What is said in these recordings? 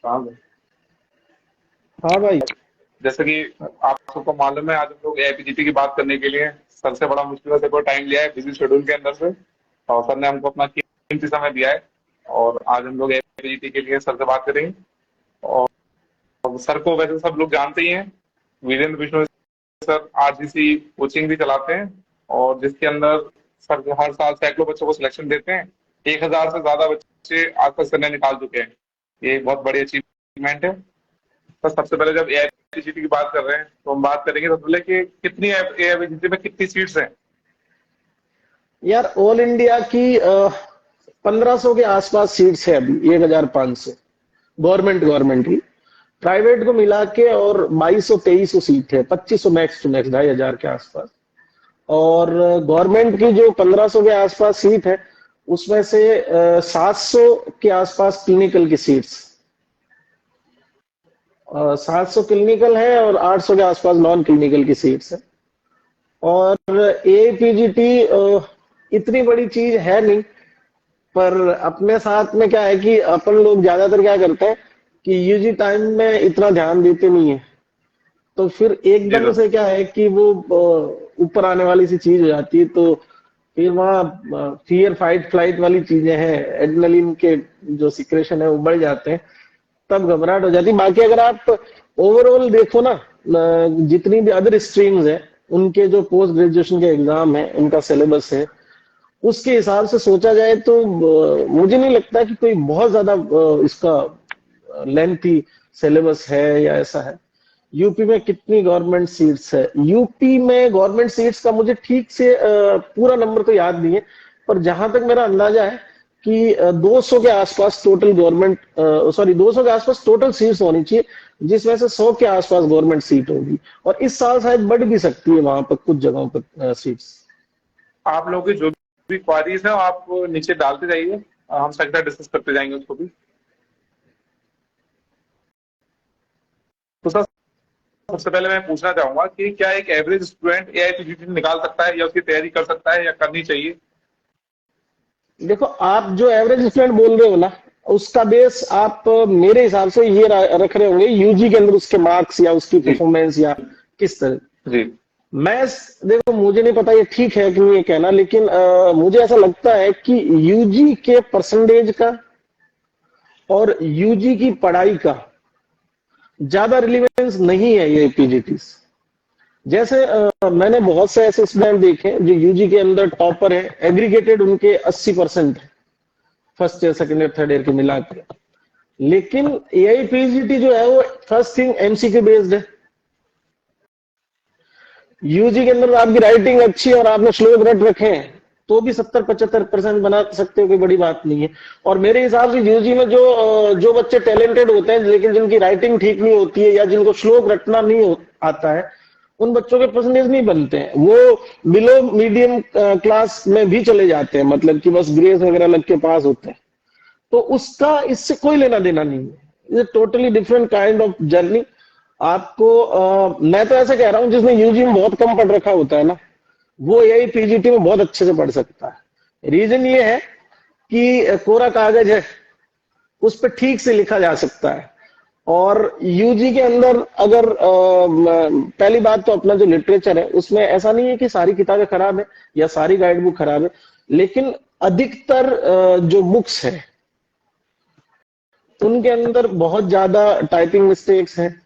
कहाँ गए? हाँ भाई। जैसे कि आप सबको मालूम है, आज हम लोग एआईपीजीटी की बात करने के लिए सर से बड़ा मुश्किल से कोई टाइम लिया है बिजी शेड्यूल के अंदर से, और सर ने हमको अपना कीमती समय दिया है। और आज हम लोग एआईपीजीटी के लिए सर से बात करेंगे। और सर को वैसे सब लोग जानते ही हैं, Virendra Bishnoi sir RGC coaching भी चलाते हैं, और जिसके अंदर सर हर साल सैकड़ों बच्चों को सिलेक्शन देते हैं। 1000 से ज्यादा बच्चे आज तक सर ने निकाल चुके हैं। ये एक बहुत बड़ी अचीवमेंट है। तो सबसे पहले जब एआईपीजीटी की बात कर रहे हैं तो हम बात करेंगे सबसे पहले कि कितनी एआईपीजीटी में कितनी सीट्स हैं। यार ऑल इंडिया की 1500 के आसपास सीट्स है अभी, 1500 गवर्नमेंट गवर्नमेंट की। प्राइवेट को मिला के और 2200-2300 सीट है, 2500 मैक्स टू मैक्स, 2500 के आसपास। और गवर्नमेंट की जो 1500 के आसपास सीट है, उसमें से 700 के आसपास क्लिनिकल की सीट्स, 700 क्लिनिकल है और 800 के आसपास नॉन क्लिनिकल की सीट्स है। और एपीजीटी इतनी बड़ी चीज है नहीं, पर अपने साथ में क्या है कि अपन लोग ज्यादातर क्या करते हैं कि यूजी टाइम में इतना ध्यान देते नहीं है, तो फिर जी एकदम सर। से क्या है कि वो ऊपर आने वाली सी चीज हो जाती है। तो फिर वहाँ फियर फाइट फ्लाइट वाली चीजें हैं, एड्रेनलिन के जो सिक्रेशन है वो बढ़ जाते हैं, तब घबराहट हो जाती है। बाकी अगर आप ओवरऑल देखो ना, जितनी भी अदर स्ट्रीम्स है, उनके जो पोस्ट ग्रेजुएशन के एग्जाम है, उनका सिलेबस है, उसके हिसाब से सोचा जाए तो मुझे नहीं लगता कि कोई बहुत ज्यादा इसका लेंथी सिलेबस है या ऐसा है। यूपी में कितनी गवर्नमेंट सीट्स है? यूपी में गवर्नमेंट सीट्स का मुझे ठीक से पूरा नंबर तो याद नहीं है, पर जहां तक मेरा अंदाजा है कि 200 के आसपास टोटल गवर्नमेंट, सॉरी 200 के आसपास टोटल सीट्स होनी चाहिए, जिसमें से 100 के आसपास गवर्नमेंट सीट होगी। और इस साल शायद बढ़ भी सकती है वहां पर कुछ जगहों पर सीट्स। आप लोगों की जो भी क्वारीज है आप नीचे डालते जाइए, हम साथ साथ डिस्कस करते जाएंगे उसको भी। तो सर सबसे पहले मैं पूछना चाहूंगा कि क्या एक एवरेज स्टूडेंट एआईपीजीटी निकाल सकता है या उसकी तैयारी कर सकता है या करनी चाहिए? देखो, आप जो एवरेज स्टूडेंट बोल रहे हो ना, उसका बेस आप मेरे हिसाब से ये रख रहे होंगे यूजी के अंदर उसके मार्क्स या उसकी जी परफॉर्मेंस या किस तरह। जी। मैं देखो, मुझे नहीं पता ये ठीक है कि नहीं ये कहना, लेकिन मुझे ऐसा लगता है कि यूजी के परसेंटेज का और यूजी की पढ़ाई का ज्यादा रिलेवेंस नहीं है ये पीजीटी। जैसे मैंने बहुत से ऐसे स्टूडेंट देखे जो यूजी के अंदर टॉपर है, एग्रीगेटेड उनके 80% है, first year second year third year के मिला के। लेकिन एआईपीजीटी जो है वो फर्स्ट थिंग एमसीक्यू बेस्ड है। यूजी के अंदर आपकी राइटिंग अच्छी है और आपने श्लोक रट रखे हैं, तो भी 70-75% बना सकते हो, कोई बड़ी बात नहीं है। और मेरे हिसाब से यूजी में जो बच्चे टैलेंटेड होते हैं लेकिन जिनकी राइटिंग ठीक नहीं होती है या जिनको श्लोक रटना नहीं आता है, उन बच्चों के परसेंटेज नहीं बनते हैं, वो बिलो मीडियम क्लास में भी चले जाते हैं, मतलब कि बस ग्रेस वगैरह लग के पास होते हैं। तो उसका इससे कोई लेना देना नहीं है, ये totally different kind of journey. आपको मैं तो ऐसे कह रहा हूं, जिसने यूजी में बहुत कम पढ़ रखा होता है ना, वो यही पीजीटी में बहुत अच्छे से पढ़ सकता है। रीजन ये है कि कोरा कागज है, उस पर ठीक से लिखा जा सकता है। और यूजी के अंदर अगर पहली बात तो अपना जो लिटरेचर है उसमें ऐसा नहीं है कि सारी किताबें खराब है या सारी गाइड बुक खराब है, लेकिन अधिकतर जो बुक्स है उनके अंदर बहुत ज्यादा टाइपिंग मिस्टेक्स हैं,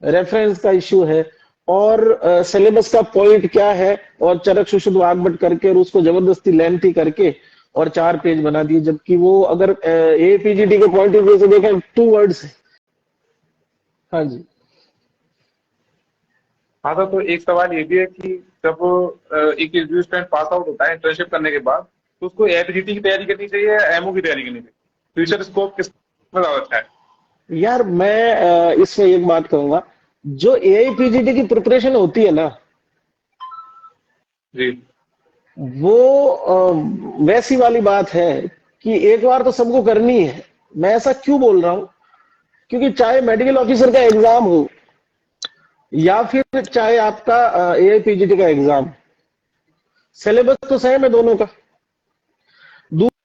रेफरेंस का इश्यू है, और सिलेबस का पॉइंट क्या है, और चरक सुषुप्त वाग्भट करके और उसको जबरदस्ती लेंथी करके और 4 पेज बना दिए, जबकि वो अगर एपीजीटी के पॉइंट ऑफ व्यू से देखें 2 वर्ड्स है। हाँ जी। हाँ सर, तो एक सवाल ये भी है कि जब एक स्टूडेंट पास आउट होता है इंटर्नशिप करने के बाद, तो उसको एआईपीजीटी की तैयारी करनी चाहिए या एमओ की तैयारी करनी चाहिए? फ्यूचर स्कोप किसमें ज्यादा अच्छा है? यार मैं इसमें एक बात कहूंगा, जो एआईपीजीटी की प्रिपरेशन होती है ना, जी वो वैसी वाली बात है कि एक बार तो सबको करनी है। मैं ऐसा क्यों बोल रहा हूं, क्योंकि चाहे मेडिकल ऑफिसर का एग्जाम हो या फिर चाहे आपका एआईपीजीटी का एग्जाम, सिलेबस तो सेम है दोनों का।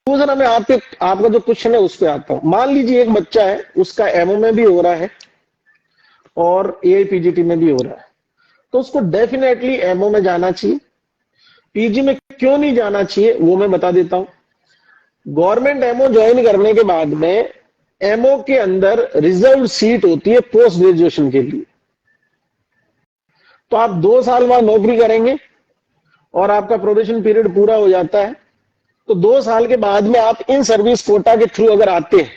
दूसरा मैं आपका जो क्वेश्चन है उस पर आता हूं। मान लीजिए एक बच्चा है, उसका एमओ में भी हो रहा है और एआईपीजीटी में भी हो रहा है, तो उसको डेफिनेटली एमओ में जाना चाहिए। पीजी में क्यों नहीं जाना चाहिए वो मैं बता देता हूं। गवर्नमेंट एमओ ज्वाइन करने के बाद में एमओ के अंदर रिजर्व सीट होती है पोस्ट ग्रेजुएशन के लिए। तो आप 2 साल बाद नौकरी करेंगे और आपका प्रोबेशन पीरियड पूरा हो जाता है, तो 2 साल के बाद में आप इन सर्विस कोटा के थ्रू अगर आते हैं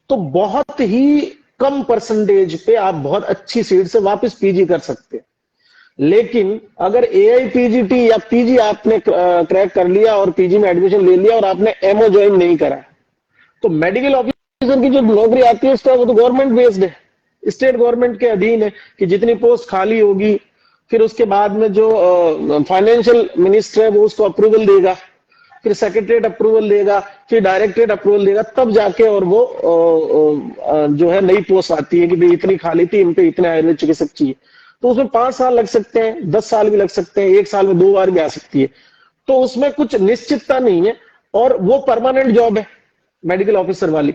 तो बहुत ही कम परसेंटेज पे आप बहुत अच्छी सीट से वापस पीजी कर सकते हैं। लेकिन अगर एआईपीजीटी या पीजी आपने क्रैक कर लिया और पीजी में एडमिशन ले लिया और आपने एमओ ज्वाइन नहीं करा, तो मेडिकल ऑफिसर की जो नौकरी आती है उसका वो तो गवर्नमेंट बेस्ड है, स्टेट गवर्नमेंट के अधीन है कि जितनी पोस्ट खाली होगी, फिर उसके बाद में जो फाइनेंशियल मिनिस्टर है वो उसको अप्रूवल देगा, फिर सेक्रेटरीट अप्रूवल देगा, फिर डायरेक्टरेट अप्रूवल देगा, तब जाके और वो जो है नई पोस्ट आती है कि भाई इतनी खाली थी, इन पे इतने आयुर्वेद चिकित्सक चाहिए। तो उसमें 5 साल लग सकते हैं, 10 साल भी लग सकते हैं, 1 साल में 2 बार भी आ सकती है। तो उसमें कुछ निश्चितता नहीं है और वो परमानेंट जॉब है मेडिकल ऑफिसर वाली।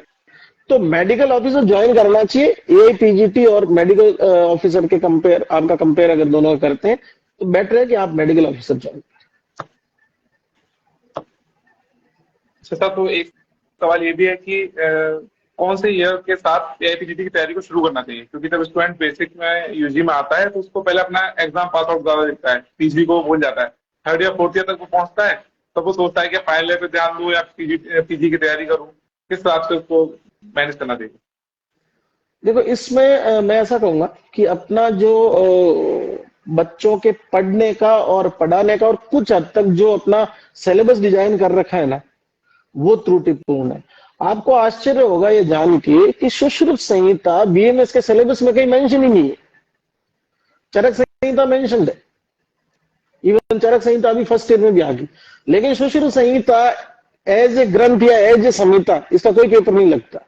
तो मेडिकल ऑफिसर ज्वाइन करना चाहिए। एआईपीजीटी और मेडिकल ऑफिसर के आपका कंपेयर अगर दोनों करते हैं तो बेटर है कि आप मेडिकल ऑफिसर ज्वाइन करें। अच्छा, तो एक सवाल ये भी है कि कौन से ईयर के साथ एआईपीजीटी की तैयारी को शुरू करना चाहिए? क्योंकि जब स्टूडेंट बेसिक में यूजी में आता है तो उसको पहले अपना एग्जाम पास आउट ज्यादा दिखता है, पीजी को भूल जाता है। 3rd या 4th ईयर तक वो पहुंचता है तब वो सोचता है कि फाइनल ईयर पे ध्यान दूं या पीजी की तैयारी करूं। किस हिसाब से उसको मैनेज करना चाहिए? देखो, इसमें मैं ऐसा कहूंगा कि अपना जो बच्चों के पढ़ने का और पढ़ाने का और कुछ हद तक जो अपना सिलेबस डिजाइन कर रखा है ना, वो त्रुटिपूर्ण है। आपको आश्चर्य होगा ये जान के कि सुश्रुत संहिता बीएमएस के सिलेबस में कहीं मेंशन ही नहीं है। चरक संहिता मेंशन्ड है, इवन चरक संहिता अभी फर्स्ट ईयर में भी आ गई, लेकिन सुश्रुत संहिता एज ए ग्रंथ या एज ए संहिता इसका कोई पेपर नहीं लगता।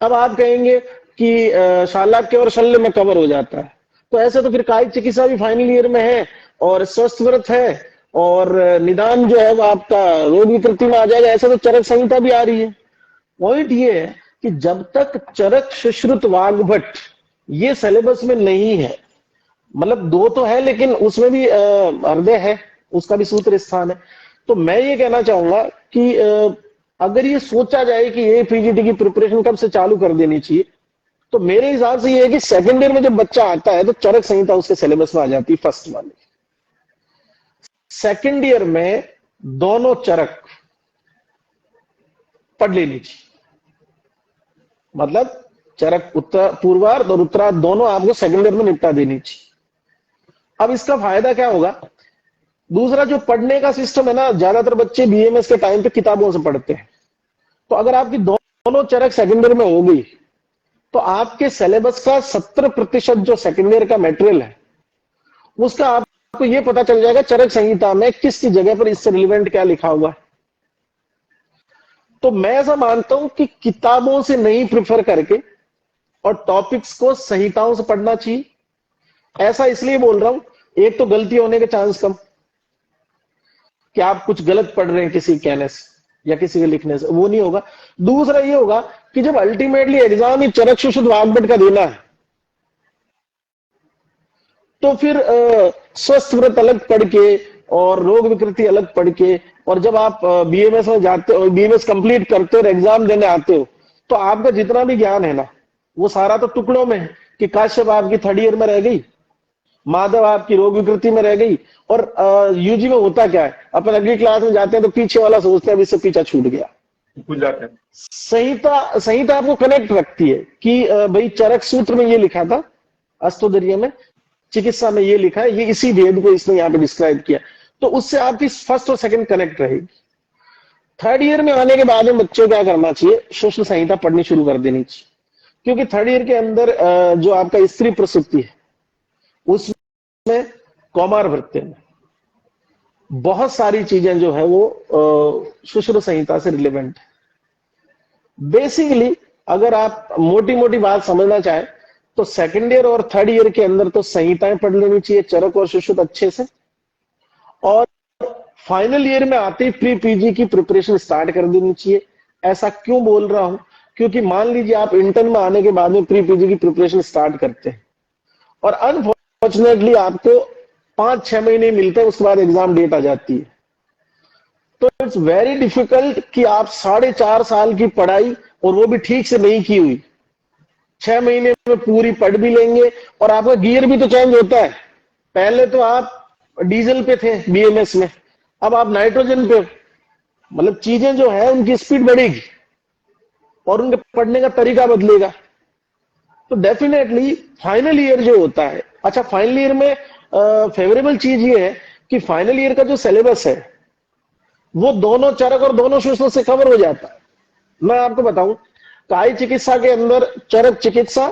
अब आप कहेंगे कि शालाक्य और शल्य में कवर हो जाता है, तो ऐसे तो फिर कायिक चिकित्सा भी फाइनल ईयर में है और स्वस्थ व्रत है और निदान जो है वो आपका रोग विकृति में आ जाएगा। ऐसा तो चरक संहिता भी आ रही है। पॉइंट ये है कि जब तक चरक सुश्रुत वाग्भट ये सिलेबस में नहीं है, मतलब 2 तो है लेकिन उसमें भी हृदय है, उसका भी सूत्र स्थान है, तो मैं ये कहना चाहूंगा कि अगर ये सोचा जाए कि ये पीजीटी की प्रिपरेशन कब से चालू कर देनी चाहिए, तो मेरे हिसाब से ये है कि 2nd ईयर में जब बच्चा आता है तो चरक संहिता उसके सिलेबस में आ जाती है फर्स्ट वाली। 2nd ईयर में दोनों चरक पढ़ लेनी चाहिए, मतलब चरक पूर्वार्ध और उत्तरार्ध दोनों आपको 2nd ईयर में निपटा देनी चाहिए। अब इसका फायदा क्या होगा? दूसरा, जो पढ़ने का सिस्टम है ना, ज्यादातर बच्चे बीएमएस के टाइम पे किताबों से पढ़ते हैं, तो अगर आपकी दोनों चरक 2nd ईयर में हो गई तो आपके सिलेबस का 70% जो 2nd ईयर का मटेरियल है उसका आपको ये पता चल जाएगा चरक संहिता में किस जगह पर इससे रिलेवेंट क्या लिखा हुआ है। तो मैं ऐसा मानता हूं कि किताबों से नहीं प्रेफर करके और टॉपिक्स को संहिताओं से पढ़ना चाहिए। ऐसा इसलिए बोल रहा हूं, एक तो गलती होने के चांस कम कि आप कुछ गलत पढ़ रहे हैं किसी कहने से या किसी के लिखने से, वो नहीं होगा। दूसरा ये होगा कि जब अल्टीमेटली एग्जाम ही चरक सुश्रुत वाग्भट का देना है तो फिर स्वस्थ व्रत अलग पढ़ के और रोग विकृति अलग पढ़ के, और जब आप बीएमएस में जाते हो, बीएमएस कंप्लीट करते हो और एग्जाम देने आते हो, तो आपका जितना भी ज्ञान है ना वो सारा तो टुकड़ों में है कि काश्यप आपकी 3rd ईयर में रह गई, माधव आपकी रोग विकृति में रह गई, और यूजी में होता क्या है, अपन अगली क्लास में जाते हैं तो पीछे वाला सोचते हैं अब इससे पीछा छूट गया, भूल जाते हैं। संहिता आपको कनेक्ट रखती है कि भाई चरक सूत्र में ये लिखा था, अष्टोदर्य में, चिकित्सा में ये लिखा है, ये इसी भेद को इसने यहाँ पे डिस्क्राइब किया, तो उससे आपकी फर्स्ट और सेकंड कनेक्ट रहेगी। 3rd ईयर में आने के बाद में बच्चों क्या करना चाहिए, सुश्रुत संहिता पढ़नी शुरू कर देनी चाहिए, क्योंकि 3rd ईयर के अंदर जो आपका स्त्री प्रसूति है उसमें कौमार भृत्य में बहुत सारी चीजें जो है वो सुश्रुत संहिता से रिलेवेंट है। बेसिकली अगर आप मोटी मोटी बात समझना चाहे तो 2nd ईयर और 3rd ईयर के अंदर तो संहिताएं पढ़ लेनी चाहिए, चरक और सुश्रुत अच्छे से, और फाइनल ईयर में आते ही प्री पीजी की प्रिपरेशन स्टार्ट कर देनी चाहिए। ऐसा क्यों बोल रहा हूं? क्योंकि मान लीजिए आप इंटर्न में आने के बाद में प्री पीजी की प्रिपरेशन स्टार्ट करते हैं और अनफॉर्चुनेटली आपको 5-6 महीने मिलते हैं, उसके बाद एग्जाम डेट आ जाती है। तो इट्स वेरी डिफिकल्ट कि आप 4.5 साल की पढ़ाई, और वो भी ठीक से नहीं की हुई, 6 महीने में पूरी पढ़ भी लेंगे। और आपका गियर भी तो चेंज होता है। पहले तो आप डीजल पे थे बीएमएस में, अब आप नाइट्रोजन पे। मतलब चीजें जो है उनकी स्पीड बढ़ेगी और उनके पढ़ने का तरीका बदलेगा। तो डेफिनेटली फाइनल ईयर जो होता है, अच्छा फाइनल ईयर में फेवरेबल चीज ये है कि फाइनल ईयर का जो सिलेबस है वो दोनों चरक और दोनों सूचना से कवर हो जाता है। मैं आपको बताऊं, कायी चिकित्सा के अंदर चरक चिकित्सा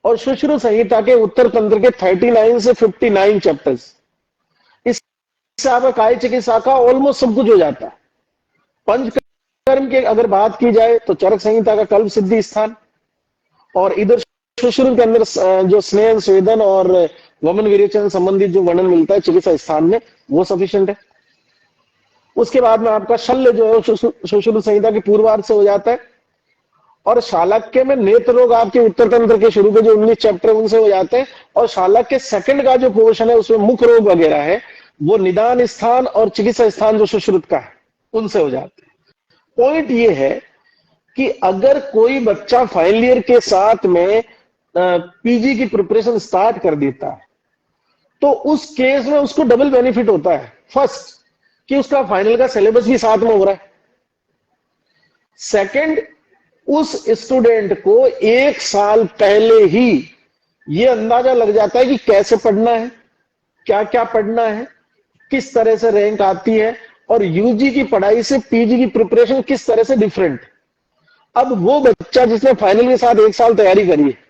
और सुश्रुत संहिता के उत्तर तंत्र के 39 से 59 चैप्टर्स, इससे आपका कायी चिकित्सा का ऑलमोस्ट सब कुछ हो जाता है। पंचकर्म की अगर बात की जाए तो चरक संहिता का कल्प सिद्धि स्थान, और इधर सुश्रुत के अंदर जो स्नेह स्वेदन और वमन विरेचन संबंधित जो वर्णन मिलता है चिकित्सा स्थान में, वो सफिशिएंट है। उसके बाद में आपका शल्य जो है सुश्रुत संहिता की पूर्वार्ध से हो जाता है, और शालक्य में नेत्र रोग आपके उत्तर तंत्र के शुरू के जो 19 चैप्टर उनसे हो जाते हैं, और शालक्य सेकंड का जो पोर्शन है उसमें मुख रोग वगैरह है वो निदान स्थान और चिकित्सा स्थान जो सुश्रुत का है उनसे हो जाते हैं। पॉइंट ये है कि अगर कोई बच्चा फाइनल ईयर के साथ में पीजी की प्रिपरेशन स्टार्ट कर देता है तो उस केस में उसको डबल बेनिफिट होता है। फर्स्ट कि उसका फाइनल का सिलेबस भी साथ में हो रहा है, सेकंड उस स्टूडेंट को 1 साल पहले ही ये अंदाजा लग जाता है कि कैसे पढ़ना है, क्या क्या पढ़ना है, किस तरह से रैंक आती है, और यूजी की पढ़ाई से पीजी की प्रिपरेशन किस तरह से डिफरेंट। अब वो बच्चा जिसने फाइनल के साथ 1 साल तैयारी करी है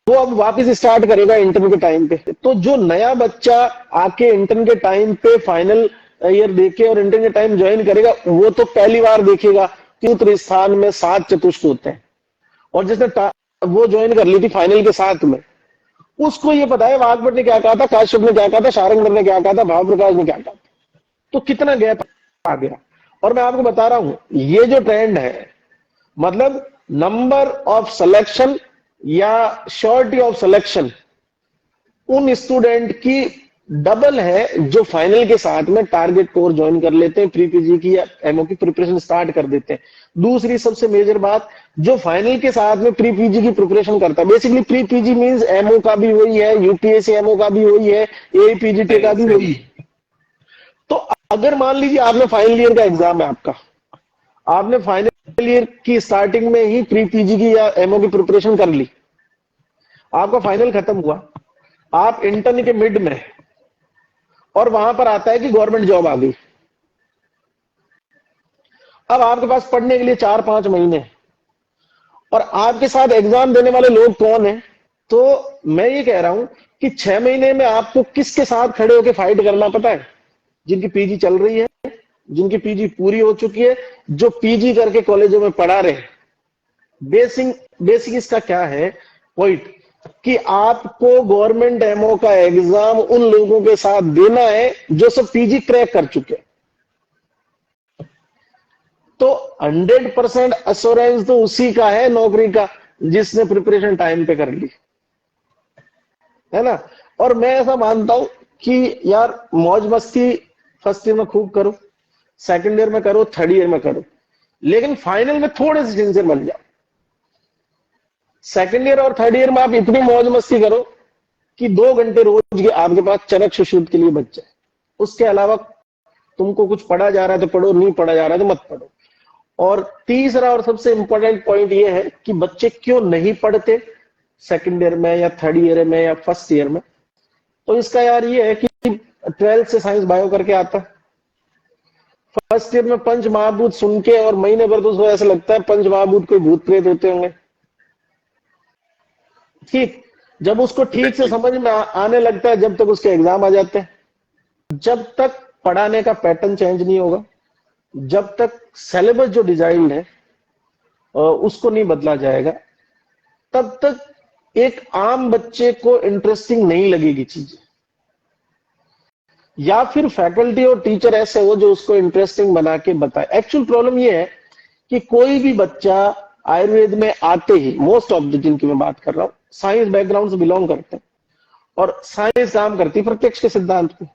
वो अब वापस स्टार्ट करेगा इंटर्न के टाइम पे। तो जो नया बच्चा आके इंटर्न के टाइम पे फाइनल ईयर देके और इंटर्न के टाइम ज्वाइन करेगा वो तो पहली बार देखेगा कि स्थान में 7 चतुष्ट होते हैं, और जिसने वो ज्वाइन कर ली थी फाइनल के साथ में उसको ये पता है वाग्भट ने क्या कहा था, काश्यप ने क्या कहा था, शारंगधर ने क्या कहा था, भाव प्रकाश ने क्या कहा था। तो कितना गैप आ गया। और मैं आपको बता रहा हूं ये जो ट्रेंड है, मतलब नंबर ऑफ सिलेक्शन या श्योरिटी ऑफ सिलेक्शन उन स्टूडेंट की डबल है जो फाइनल के साथ में टारगेट कोर ज्वाइन कर लेते हैं, प्री पीजी की या एमओ की प्रिपरेशन स्टार्ट कर देते हैं। दूसरी सबसे मेजर बात, जो फाइनल के साथ में प्री पीजी की प्रिपरेशन करता है, basically pre PG means MO का भी वही है, यूपीएससी एमओ का भी वही है, एपीजीटी का भी वही है। तो अगर मान लीजिए आपने फाइनल ईयर का एग्जाम है आपका, आपने फाइनल ईयर की स्टार्टिंग में ही प्री पीजी की या एमओ की प्रिपरेशन कर ली, आपका फाइनल खत्म हुआ, आप इंटर्न के मिड में और वहां पर आता है कि गवर्नमेंट जॉब आ गई। अब आपके पास पढ़ने के लिए 4-5 महीने और आपके साथ एग्जाम देने वाले लोग कौन है। तो मैं ये कह रहा हूं कि 6 महीने में आपको किसके साथ खड़े होकर फाइट करना पता है? जिनकी पीजी चल रही है, जिनकी पीजी पूरी हो चुकी है, जो पीजी करके कॉलेजों में पढ़ा रहे हैं। बेसिक इसका क्या है पॉइंट कि आपको गवर्नमेंट एमओ का एग्जाम उन लोगों के साथ देना है जो सब पीजी क्रैक कर चुके हैं। तो 100% एश्योरेंस तो उसी का है नौकरी का जिसने प्रिपरेशन टाइम पे कर ली, है ना। और मैं ऐसा मानता हूं कि यार मौज मस्ती फर्स्ट ईयर में खूब करो, सेकंड ईयर में करो, थर्ड ईयर में करो, लेकिन फाइनल में थोड़े से सिंसियर बन जाओ। सेकंड ईयर और थर्ड ईयर में आप इतनी मौज मस्ती करो कि 2 घंटे रोज के आपके पास चरक सुश्रुत के लिए बच जाए। उसके अलावा तुमको कुछ पढ़ा जा रहा है तो पढ़ो, नहीं पढ़ा जा रहा है तो मत पढ़ो। और तीसरा और सबसे इंपॉर्टेंट पॉइंट ये है कि बच्चे क्यों नहीं पढ़ते सेकंड ईयर में या थर्ड ईयर में या फर्स्ट ईयर में। तो इसका यार ये है कि 12th से साइंस बायो करके आता है, फर्स्ट ईयर में पंच महाभूत सुन के और महीने भर तो उसको ऐसा लगता है पंच महाभूत कोई भूत प्रेत होते होंगे। ठीक, जब उसको ठीक से समझ में आने लगता है जब तक उसके एग्जाम आ जाते हैं। जब तक पढ़ाने का पैटर्न चेंज नहीं होगा, जब तक सिलेबस जो डिजाइन है उसको नहीं बदला जाएगा, तब तक एक आम बच्चे को इंटरेस्टिंग नहीं लगेगी चीजें। या फिर फैकल्टी और टीचर ऐसे हो जो उसको इंटरेस्टिंग बना के बताए। एक्चुअल प्रॉब्लम ये है कि कोई भी बच्चा आयुर्वेद में आते ही, मोस्ट ऑफ द जिनकी मैं बात कर रहा हूँ, साइंस बैकग्राउंड से बिलोंग करते हैं और साइंस काम करती है प्रत्यक्ष के सिद्धांत पे।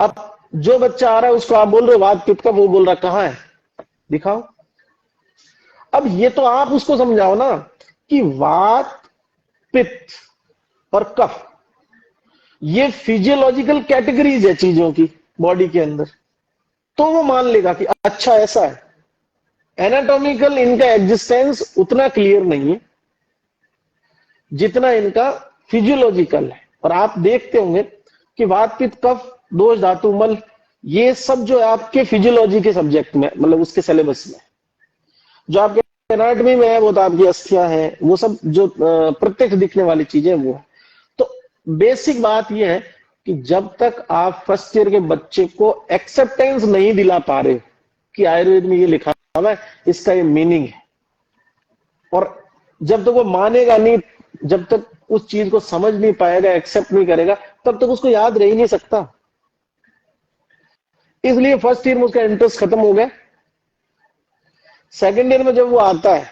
अब जो बच्चा आ रहा है उसको आप बोल रहे हो वात पित्त का, वो बोल रहा कहाँ है, दिखाओ। अब ये तो आप उसको समझाओ ना कि वात, पित्त और कफ ये फिजियोलॉजिकल कैटेगरीज है चीजों की बॉडी के अंदर, तो वो मान लेगा कि अच्छा ऐसा है। एनाटॉमिकल इनका एग्जिस्टेंस उतना क्लियर नहीं है जितना इनका फिजियोलॉजिकल है। और आप देखते होंगे कि वात, पित्त, कफ, दोष, धातु, मल, ये सब जो है आपके फिजियोलॉजी के सब्जेक्ट में, मतलब उसके सिलेबस में। जो आपके एनाटॉमी में है वो तो आपकी अस्थियां हैं, वो सब जो प्रत्यक्ष दिखने वाली चीजें वो है। तो बेसिक बात ये है कि जब तक आप फर्स्ट ईयर के बच्चे को एक्सेप्टेंस नहीं दिला पा रहे कि आयुर्वेद में ये लिखा हुआ है, इसका ये मीनिंग है, और जब तक वो मानेगा नहीं, जब तक उस चीज को समझ नहीं पाएगा, एक्सेप्ट नहीं करेगा, तब तक उसको याद रह ही नहीं सकता। इसलिए फर्स्ट ईयर में उसका इंटरेस्ट खत्म हो गया। सेकेंड ईयर में जब वो आता है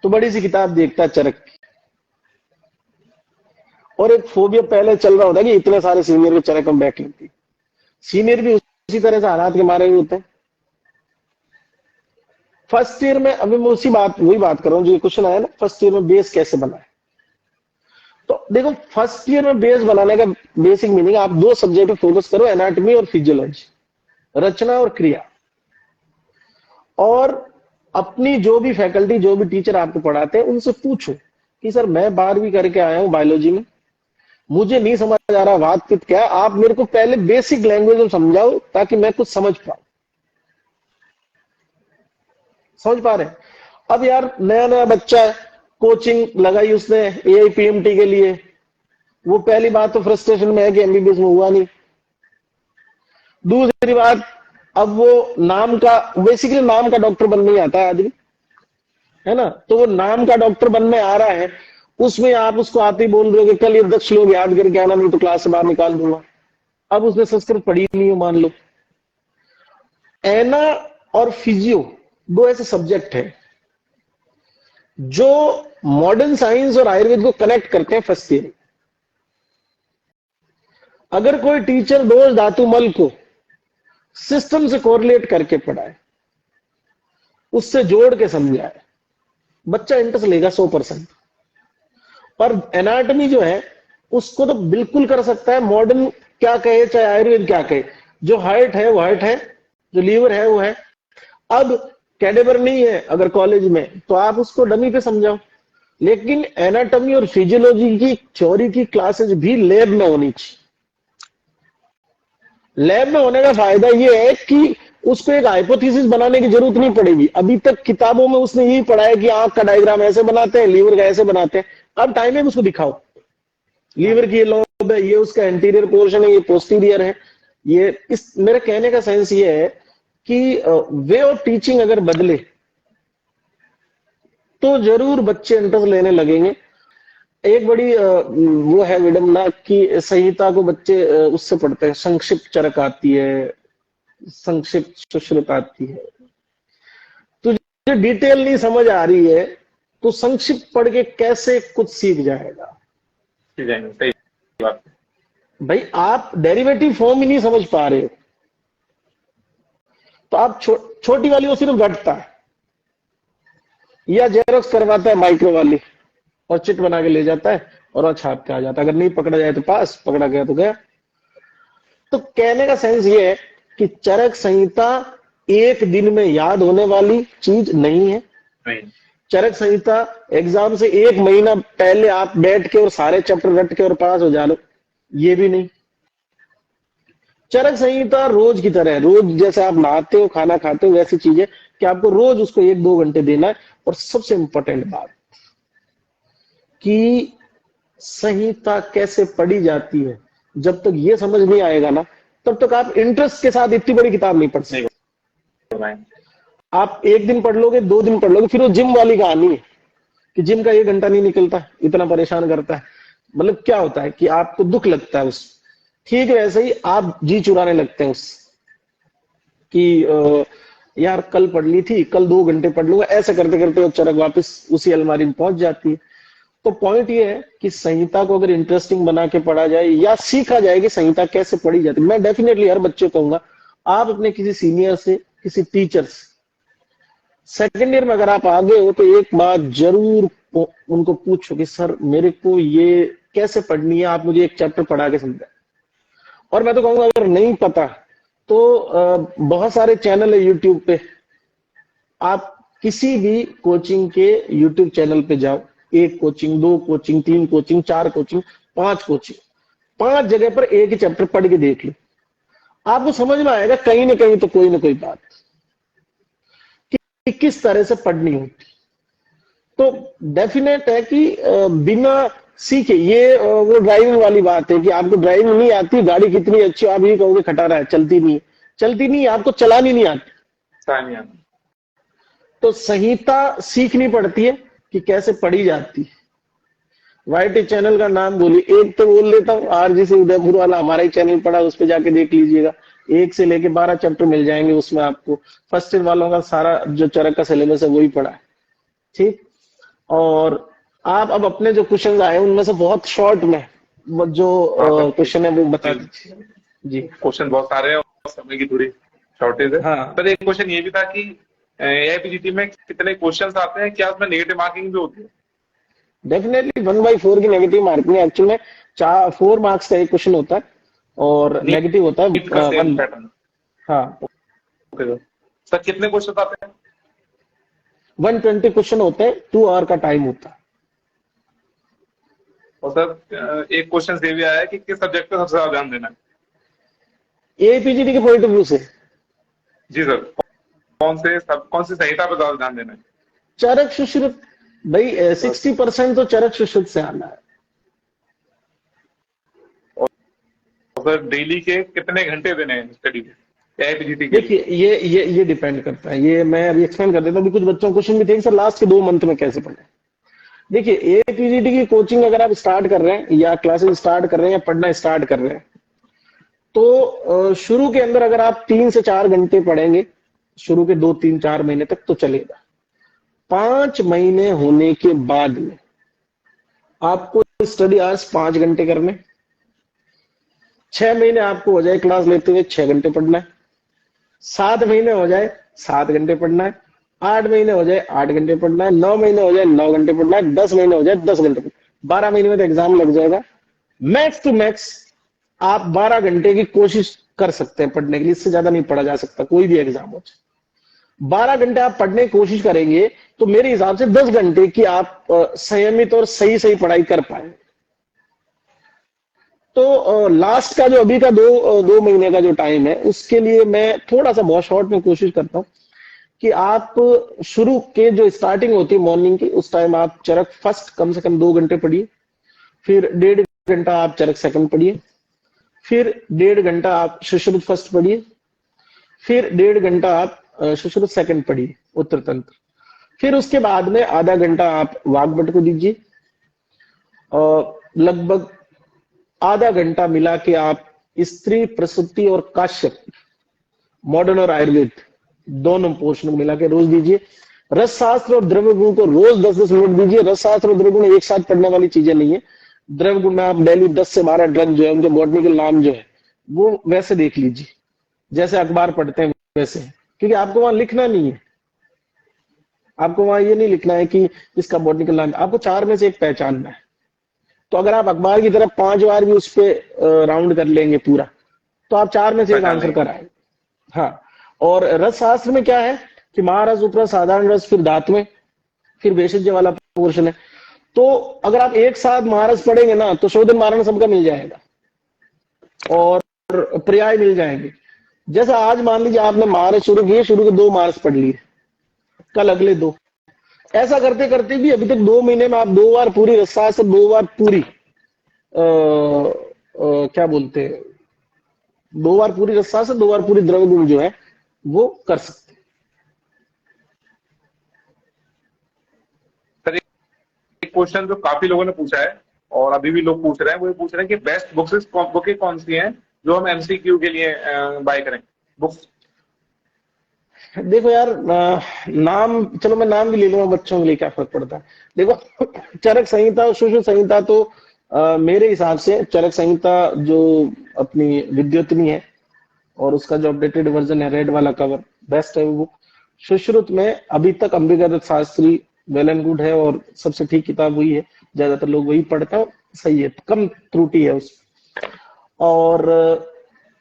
तो बड़ी सी किताब देखता है चरक की, और एक फोबिया पहले चल रहा होता है कि इतने सारे सीनियर को चरक में बैठ लेती। सीनियर भी उसी तरह से हालात के मारे हुए होते हैं। फर्स्ट ईयर में, अभी मैं वही बात कर रहा हूँ जो क्वेश्चन आया ना, फर्स्ट ईयर में बेस कैसे बनाए। तो देखो, फर्स्ट ईयर में बेस बनाने का बेसिक मीनिंग, आप दो सब्जेक्ट पे फोकस करो, एनाटॉमी और फिजियोलॉजी, रचना और क्रिया। और अपनी जो भी फैकल्टी, जो भी टीचर आपको पढ़ाते हैं, उनसे पूछो कि सर मैं 12वीं करके आया हूं बायोलॉजी में, मुझे नहीं समझ आ रहा वात पित्त क्या है, आप मेरे को पहले बेसिक लैंग्वेज में समझाओ ताकि मैं कुछ समझ पाऊं। समझ पा रहे हैं? अब यार नया नया बच्चा है, कोचिंग लगाई उसने AIPMT के लिए, वो पहली बात तो फ्रस्ट्रेशन में है कि MBBS में हुआ नहीं। दूसरी बात, अब वो नाम का, बेसिकली नाम का डॉक्टर बनने ही आता है आदमी, है ना, तो वो नाम का डॉक्टर बनने आ रहा है, उसमें आप उसको आते ही बोल रहे हो कि कल ये 10 श्लोक याद करके आना, नहीं तो क्लास से बाहर निकाल दूंगा। अब उसने संस्कृत पढ़ी नहीं हो मान लो। एना और फिजियो दो ऐसे सब्जेक्ट है जो मॉडर्न साइंस और आयुर्वेद को कनेक्ट करते हैं फर्स्ट ईयर। अगर कोई टीचर दोष, धातु, मल को सिस्टम से कोरिलेट करके पढ़ाए, उससे जोड़ के समझाए, बच्चा इंटरेस्ट लेगा 100%। पर एनाटॉमी जो है उसको तो बिल्कुल कर सकता है, मॉडर्न क्या कहे चाहे आयुर्वेद क्या कहे, जो हार्ट है वो हार्ट है, जो लीवर है वो है। अब कैडेवर नहीं है अगर कॉलेज में, तो आप उसको डमी पे समझाओ, लेकिन एनाटॉमी और फिजियोलॉजी की थ्योरी की क्लासेस भी लैब में होनी चाहिए। लैब में होने का फायदा यह है कि उसको एक हाइपोथेसिस बनाने की जरूरत नहीं पड़ेगी। अभी तक किताबों में उसने यही पढ़ा है कि आंख का डायग्राम ऐसे बनाते हैं, लीवर का ऐसे बनाते हैं। अब टाइम है उसको दिखाओ, लीवर की ये लोब है, ये उसका एंटीरियर पोर्शन है, ये पोस्टीरियर है, ये इस, मेरे कहने का सेंस ये है कि वे ऑफ टीचिंग अगर बदले तो जरूर बच्चे इंटरेस्ट लेने लगेंगे। एक बड़ी वो है विडम्बना कि संहिता को बच्चे उससे पढ़ते हैं, संक्षिप्त चरक आती है, संक्षिप्त सुश्रुत आती है, तुझे डिटेल नहीं समझ आ रही है तो संक्षिप्त पढ़ के कैसे कुछ सीख जाएगा। सही बात। भाई आप डेरिवेटिव फॉर्म ही नहीं समझ पा रहे हो तो आप छोटी वाली वो सिर्फ घटता है या जेरोक्स करवाता है माइक्रो वाली और चिट बना के ले जाता है और वह छाप के आ जाता है। अगर नहीं पकड़ा जाए तो पास, पकड़ा गया तो गया। तो कहने का सेंस ये है कि चरक संहिता एक दिन में याद होने वाली चीज नहीं है। चरक संहिता एग्जाम से 1 महीना पहले आप बैठ के और सारे चैप्टर रट के और पास हो जा लो, ये भी नहीं। चरक संहिता रोज की तरह है, रोज जैसे आप नहाते हो, खाना खाते हो, वैसी चीज है कि आपको रोज उसको 1-2 घंटे देना है। और सबसे इंपॉर्टेंट बात कि संहिता कैसे पढ़ी जाती है, जब तक ये समझ नहीं आएगा ना, तब तक आप इंटरेस्ट के साथ इतनी बड़ी किताब नहीं पढ़ सकते। आप 1 दिन पढ़ लोगे, 2 दिन पढ़ लोगे, फिर वो जिम वाली कहानी है कि जिम का 1 घंटा नहीं निकलता, इतना परेशान करता है। मतलब क्या होता है कि आपको दुख लगता है उस ठीक वैसे ही आप जी चुराने लगते हैं उससे कि यार कल पढ़ ली थी, कल 2 घंटे पढ़ लूंगा, ऐसे करते करते वो चरक वापस उसी अलमारी में पहुंच जाती है। तो पॉइंट ये है कि संहिता को अगर इंटरेस्टिंग बना के पढ़ा जाए या सीखा जाए कि संहिता कैसे पढ़ी जाती है, मैं डेफिनेटली हर बच्चे को कहूंगा आप अपने किसी सीनियर से, किसी टीचर से, सेकेंड ईयर में अगर आप आगे हो तो एक बात जरूर उनको पूछो कि सर मेरे को ये कैसे पढ़नी है, आप मुझे एक चैप्टर पढ़ा के समझाएं। और मैं तो कहूंगा अगर नहीं पता तो बहुत सारे चैनल है यूट्यूब पे, आप किसी भी कोचिंग के यूट्यूब चैनल पे जाओ, एक कोचिंग, दो कोचिंग, तीन कोचिंग, चार कोचिंग, पांच कोचिंग, 5 जगह पर एक ही चैप्टर पढ़ के देख लो, आपको समझ में आएगा कहीं ना कहीं तो कोई ना कोई बात कि किस तरह से पढ़नी होती। तो डेफिनेट है कि बिना सीखे ये वो ड्राइविंग वाली बात है कि आपको ड्राइविंग नहीं आती, गाड़ी कितनी अच्छी, आप ये कहोगे खटारा है, चलती नहीं है, चलती नहीं, आपको चलानी नहीं आती। तो संहिता सीखनी पड़ती है कि कैसे पढ़ी जाती है। वाईटी चैनल का नाम बोली, एक तो बोल लेता हूँ, आरजी से उदयपुर वाला हमारा ही चैनल पड़ा, उस पर जाके देख लीजिएगा, 1 से लेके 12 चैप्टर मिल जाएंगे उसमें आपको। फर्स्ट ईयर वालों का सारा जो चरक का सिलेबस है वही पढ़ा है, ठीक। और आप अब अपने जो क्वेश्चन आए उनमें से बहुत शॉर्ट में जो क्वेश्चन है वो बता दीजिए जी। क्वेश्चन बहुत सारे हैं और समय की थोड़ी शॉर्टेज है। हाँ, पर एक क्वेश्चन ये भी था कि एआईपीजीटी में कितने क्वेश्चंस आते हैं, क्या उसमें नेगेटिव मार्किंग भी होती है? डेफिनेटली 1/4 की नेगेटिव मार्किंग है। एक्चुअल में 4 मार्क्स का एक क्वेश्चन होता है और नेगेटिव होता है नीट का सेम पैटर्न। हाँ, ओके सर, कितने क्वेश्चन आते हैं? 120 क्वेश्चन होते हैं, 2 आवर का टाइम होता है। और सर एक क्वेश्चन ये भी आया है कि किस सब्जेक्ट पे सबसे ज्यादा ध्यान देना है? एपीजीटी के पॉइंट ऑफ व्यू से जी सर, कौन सी संहिता पे ज्यादा ध्यान देना है? चरक सुश्रुत भाई, 60% तो चरक सुश्रुत से आना है। और सर डेली के कितने घंटे देने हैं स्टडी पे एआईपीजीटी के? देखिए ये डिपेंड करता है, ये मैं अभी एक्सप्लेन कर देता हूँ। कुछ बच्चों को क्वेश्चन भी थे सर लास्ट के 2 मंथ में कैसे पढ़े। देखिए एपीजीटी की कोचिंग अगर आप स्टार्ट कर रहे हैं या क्लासेस स्टार्ट कर रहे हैं या पढ़ना स्टार्ट कर रहे हैं तो शुरू के अंदर अगर आप 3 से 4 घंटे पढ़ेंगे, शुरू के 2, 3, 4 महीने तक तो चलेगा। 5 महीने होने के बाद में आपको स्टडी आवर्स 5 घंटे करने, 6 महीने आपको हो जाए क्लास लेते हुए 6 घंटे पढ़ना है, 7 महीने हो जाए 7 घंटे पढ़ना है, 8 महीने हो जाए 8 घंटे पढ़ना है, 9 महीने हो जाए 9 घंटे पढ़ना है, 10 महीने हो जाए 10 घंटे पढ़ना है। 12 महीने में तो एग्जाम लग जाएगा। मैक्स टू मैक्स आप 12 घंटे की कोशिश कर सकते हैं पढ़ने के लिए, इससे ज्यादा नहीं पढ़ा जा सकता कोई भी एग्जाम हो जाए। 12 घंटे आप पढ़ने की कोशिश करेंगे तो मेरे हिसाब से 10 घंटे की आप संयमित और सही सही पढ़ाई कर पाए। तो लास्ट का जो अभी का 2 महीने का जो टाइम है उसके लिए मैं थोड़ा सा बहुत शॉर्ट में कोशिश करता हूं कि आप शुरू के जो स्टार्टिंग होती है मॉर्निंग की, उस टाइम आप चरक फर्स्ट कम से कम 2 घंटे पढ़िए, फिर 1.5 घंटा आप चरक सेकंड पढ़िए, फिर 1.5 घंटा आप सुश्रुत फर्स्ट पढ़िए, फिर 1.5 घंटा आप सुश्रुत सेकंड पढ़िए उत्तर तंत्र, फिर उसके बाद में आधा घंटा आप वाग्भट को दीजिए और लगभग आधा घंटा मिला के आप स्त्री प्रसूति और काश्यप, मॉडर्न और आयुर्वेद दोनों पोर्शन को मिला के रोज दीजिए। रस शास्त्र और द्रव्य गुण को रोज 10-10 मिनट दीजिए। रस शास्त्र और द्रव्य गुण एक साथ पढ़ने वाली चीजें नहीं है। द्रव्य गुण में आप डेली 10 से 12 ड्रग जो है उनके बॉटनिकल नाम जो है वो वैसे देख लीजिए, जैसे अखबार पढ़ते हैं वैसे, क्योंकि आपको वहां लिखना नहीं है, आपको वहां ये नहीं लिखना है कि इसका बॉटनिकल नाम, आपको 4 में से एक पहचानना है। तो अगर आप अखबार की तरफ 5 बार भी उस पर राउंड कर लेंगे पूरा तो आप 4 में से एक आंसर कराएंगे। हाँ, और रस शास्त्र में क्या है कि महारस, उपरस, साधारण रस, फिर धात्मय, फिर भेषज वाला पोर्शन है। तो अगर आप एक साथ महारस पढ़ेंगे ना तो शोधन मारण सबका मिल जाएगा और पर्याय मिल जाएंगे। जैसे आज मान लीजिए आपने महारस शुरू किए, शुरू के 2 महारस पढ़ लिए, कल अगले 2, ऐसा करते करते भी अभी तक 2 महीने में आप 2 बार पूरी रसशास्त्र, 2 बार पूरी क्या बोलते हैं, 2 बार पूरी रसशास्त्र, 2 बार पूरी द्रव्य गुण जो है वो कर सकते हैं। सर एक क्वेश्चन जो काफी लोगों ने पूछा है और अभी भी लोग पूछ रहे हैं, वो ये पूछ रहे हैं कि बेस्ट बुकें कौन सी हैं जो हम एमसीक्यू के लिए बाय करें बुक्स। देखो यार, नाम, चलो मैं नाम भी ले लूंगा, बच्चों के लिए क्या फर्क पड़ता है। देखो चरक संहिता और सुश्रुत संहिता तो मेरे हिसाब से चरक संहिता जो अपनी विद्योतनी है और उसका जो अपडेटेड वर्जन है, रेड वाला कवर, बेस्ट है वो बुक। सुश्रुत में अभी तक Ambika Dutt Shastri well and good है और सबसे ठीक किताब वही है, ज्यादातर लोग वही पढ़ते हैं, सही है, कम त्रुटि है उसमें। और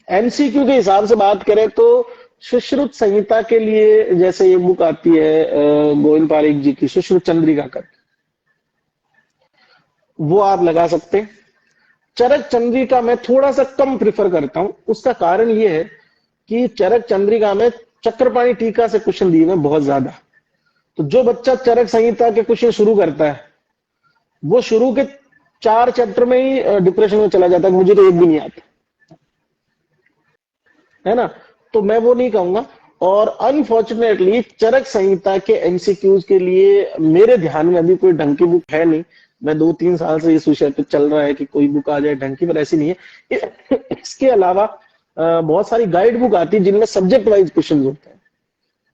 एमसीक्यू के हिसाब से बात करें तो सुश्रुत संहिता के लिए जैसे ये बुक आती है गोविंद पारीक जी की सुश्रुत चंद्रिका कर, वो आप लगा सकते हैं। चरक चंद्रिका मैं थोड़ा सा कम प्रिफर करता हूं। उसका कारण ये है कि चरक चंद्रिका में चक्रपाणी टीका से क्वेश्चन दिए हुए बहुत ज्यादा। तो जो बच्चा चरक संहिता के क्वेश्चन शुरू करता है वो शुरू के 4 चैप्टर में ही डिप्रेशन में चला जाता है, मुझे तो एक भी नहीं आता, है ना। तो मैं वो नहीं कहूंगा। और अनफॉर्चुनेटली चरक संहिता के एमसीक्यूज के लिए मेरे ध्यान में अभी कोई ढंग की बुक है नहीं। मैं 2-3 साल से इस विषय पे चल रहा है कि कोई बुक आ जाए ढंग की, पर ऐसी नहीं है। इसके अलावा बहुत सारी गाइड बुक आती है जिनमें सब्जेक्ट वाइज क्वेश्चन होते हैं।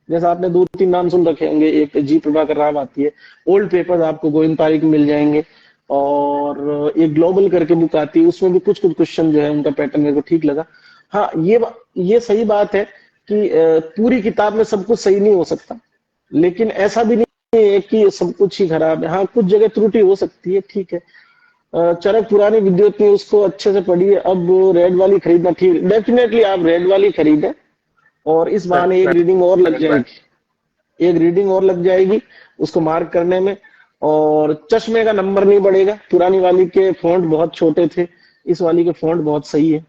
जैसे आपने 2-3 नाम सुन रखे होंगे, एक जी प्रभाकर राव आती है, ओल्ड पेपर्स आपको गोविंद पारीक मिल जाएंगे, और एक ग्लोबल करके बुक आती है, उसमें भी कुछ कुछ क्वेश्चन जो है उनका पैटर्न मेरे को ठीक लगा। हाँ, ये सही बात है कि पूरी किताब में सब कुछ सही नहीं हो सकता, लेकिन ऐसा भी नहीं है कि सब कुछ ही खराब है। हाँ, कुछ जगह त्रुटि हो सकती है, ठीक है। चरक पुरानी विद्योतनी उसको अच्छे से पढ़िए। अब रेड वाली खरीदना ठीक, डेफिनेटली आप रेड वाली खरीदें और इस बहाने एक रीडिंग और लग जाएगी, एक रीडिंग और लग जाएगी उसको मार्क करने में, और चश्मे का नंबर नहीं बढ़ेगा। पुरानी वाली के फॉन्ट बहुत छोटे थे, इस वाली के फॉन्ट बहुत सही है।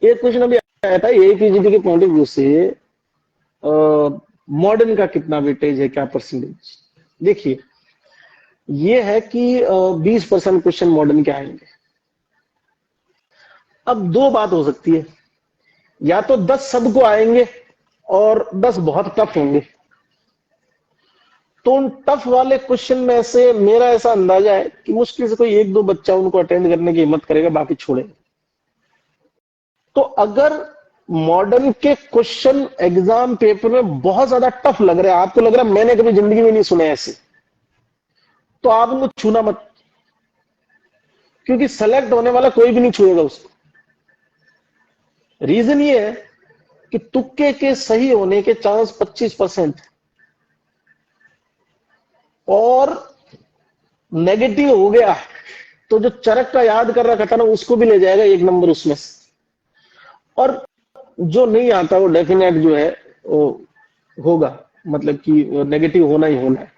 एक क्वेश्चन अभी आया था एपीजीटी के पॉइंट ऑफ व्यू से, मॉडर्न का कितना वेटेज है, क्या परसेंटेज। देखिए ये है कि 20% क्वेश्चन मॉडर्न के आएंगे। अब दो बात हो सकती है, या तो 10 सबको आएंगे और 10 बहुत टफ होंगे। तो उन टफ वाले क्वेश्चन में से मेरा ऐसा अंदाजा है कि मुश्किल से कोई 1-2 बच्चा उनको अटेंड करने की हिम्मत करेगा, बाकी छोड़ेगा। तो अगर मॉडर्न के क्वेश्चन एग्जाम पेपर में बहुत ज्यादा टफ लग रहे हैं, आपको लग रहा है मैंने कभी जिंदगी में नहीं सुने ऐसे, तो आप उनको छूना मत, क्योंकि सेलेक्ट होने वाला कोई भी नहीं छुएगा उसको। रीजन ये है कि तुक्के के सही होने के चांस 25% और नेगेटिव हो गया तो जो चरक का याद कर रखा था ना उसको भी ले जाएगा 1 नंबर उसमें से, और जो नहीं आता वो डेफिनेट जो है वो होगा, मतलब कि नेगेटिव होना ही होना है।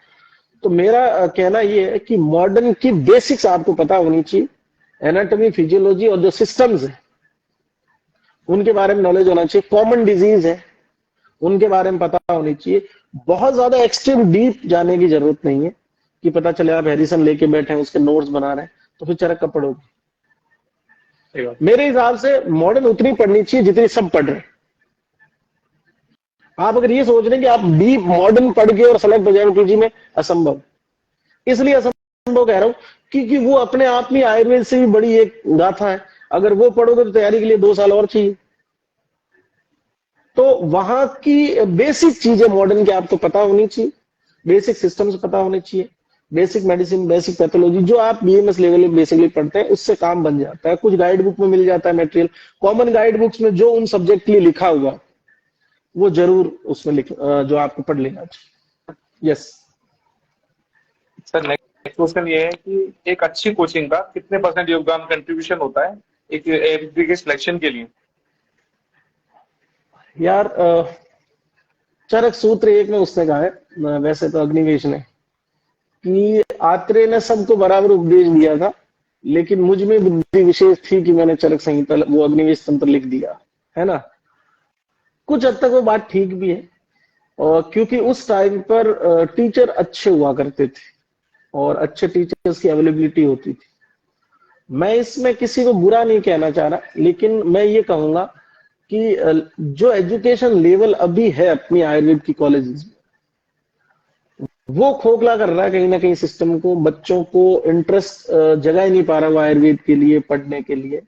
तो मेरा कहना ये है कि मॉडर्न की बेसिक्स आपको पता होनी चाहिए, एनाटॉमी, फिजियोलॉजी और जो सिस्टम्स है उनके बारे में नॉलेज होना चाहिए। कॉमन डिजीज है उनके बारे में पता होनी चाहिए। बहुत ज्यादा एक्सट्रीम डीप जाने की जरूरत नहीं है कि पता चले आप हैरिसन लेके बैठे हैं उसके नोट्स बना रहे हैं तो फिर चरक कब पढ़ोगे। मेरे हिसाब से मॉडर्न उतनी पढ़नी चाहिए जितनी सब पढ़ रहे हैं। आप अगर ये सोच रहे हैं कि आप डीप मॉडर्न पढ़ के और सेलेक्ट हो जाए पीजी में, असंभव। इसलिए असंभव कह रहा हूं क्योंकि वो अपने आप में आयुर्वेद से भी बड़ी एक गाथा है। अगर वो पढ़ोगे तो तैयारी के लिए 2 साल और चाहिए। तो वहां की बेसिक चीजें मॉडर्न की आपको पता होनी चाहिए, बेसिक सिस्टम्स पता होने चाहिए, बेसिक मेडिसिन, बेसिक पैथोलॉजी जो आप बीएमएस लेवल में बेसिकली पढ़ते हैं उससे काम बन जाता है। कुछ गाइड बुक में मिल जाता है मटेरियल, कॉमन गाइड बुक्स में जो उन सब्जेक्ट के लिए लिखा हुआ वो जरूर उसमें जो आपको पढ़ लेना चाहिए। यस सर, नेक्स्ट क्वेश्चन ये है कि एक अच्छी कोचिंग का कितने % योगदान, कंट्रीब्यूशन होता है एक एमपी के सिलेक्शन के लिए। यार, चरक सूत्र 1 में उसने कहा है, वैसे तो अग्निवेश ने, कि आत्रेय ने सबको बराबर उपदेश दिया था, लेकिन मुझ में बुद्धि विशेष थी कि मैंने चरक संहिता वो अग्निवेश तंत्र लिख दिया, है ना। कुछ हद तक वो बात ठीक भी है, और क्योंकि उस टाइम पर टीचर अच्छे हुआ करते थे और अच्छे टीचर्स की अवेलेबिलिटी होती थी। मैं इसमें किसी को बुरा नहीं कहना चाह रहा, लेकिन मैं ये कहूंगा कि जो एजुकेशन लेवल अभी है अपनी आयुर्वेद की कॉलेजेस में, वो खोखला कर रहा है कहीं ना कहीं सिस्टम को, बच्चों को इंटरेस्ट जगा ही नहीं पा रहा वो आयुर्वेद के लिए पढ़ने के लिए।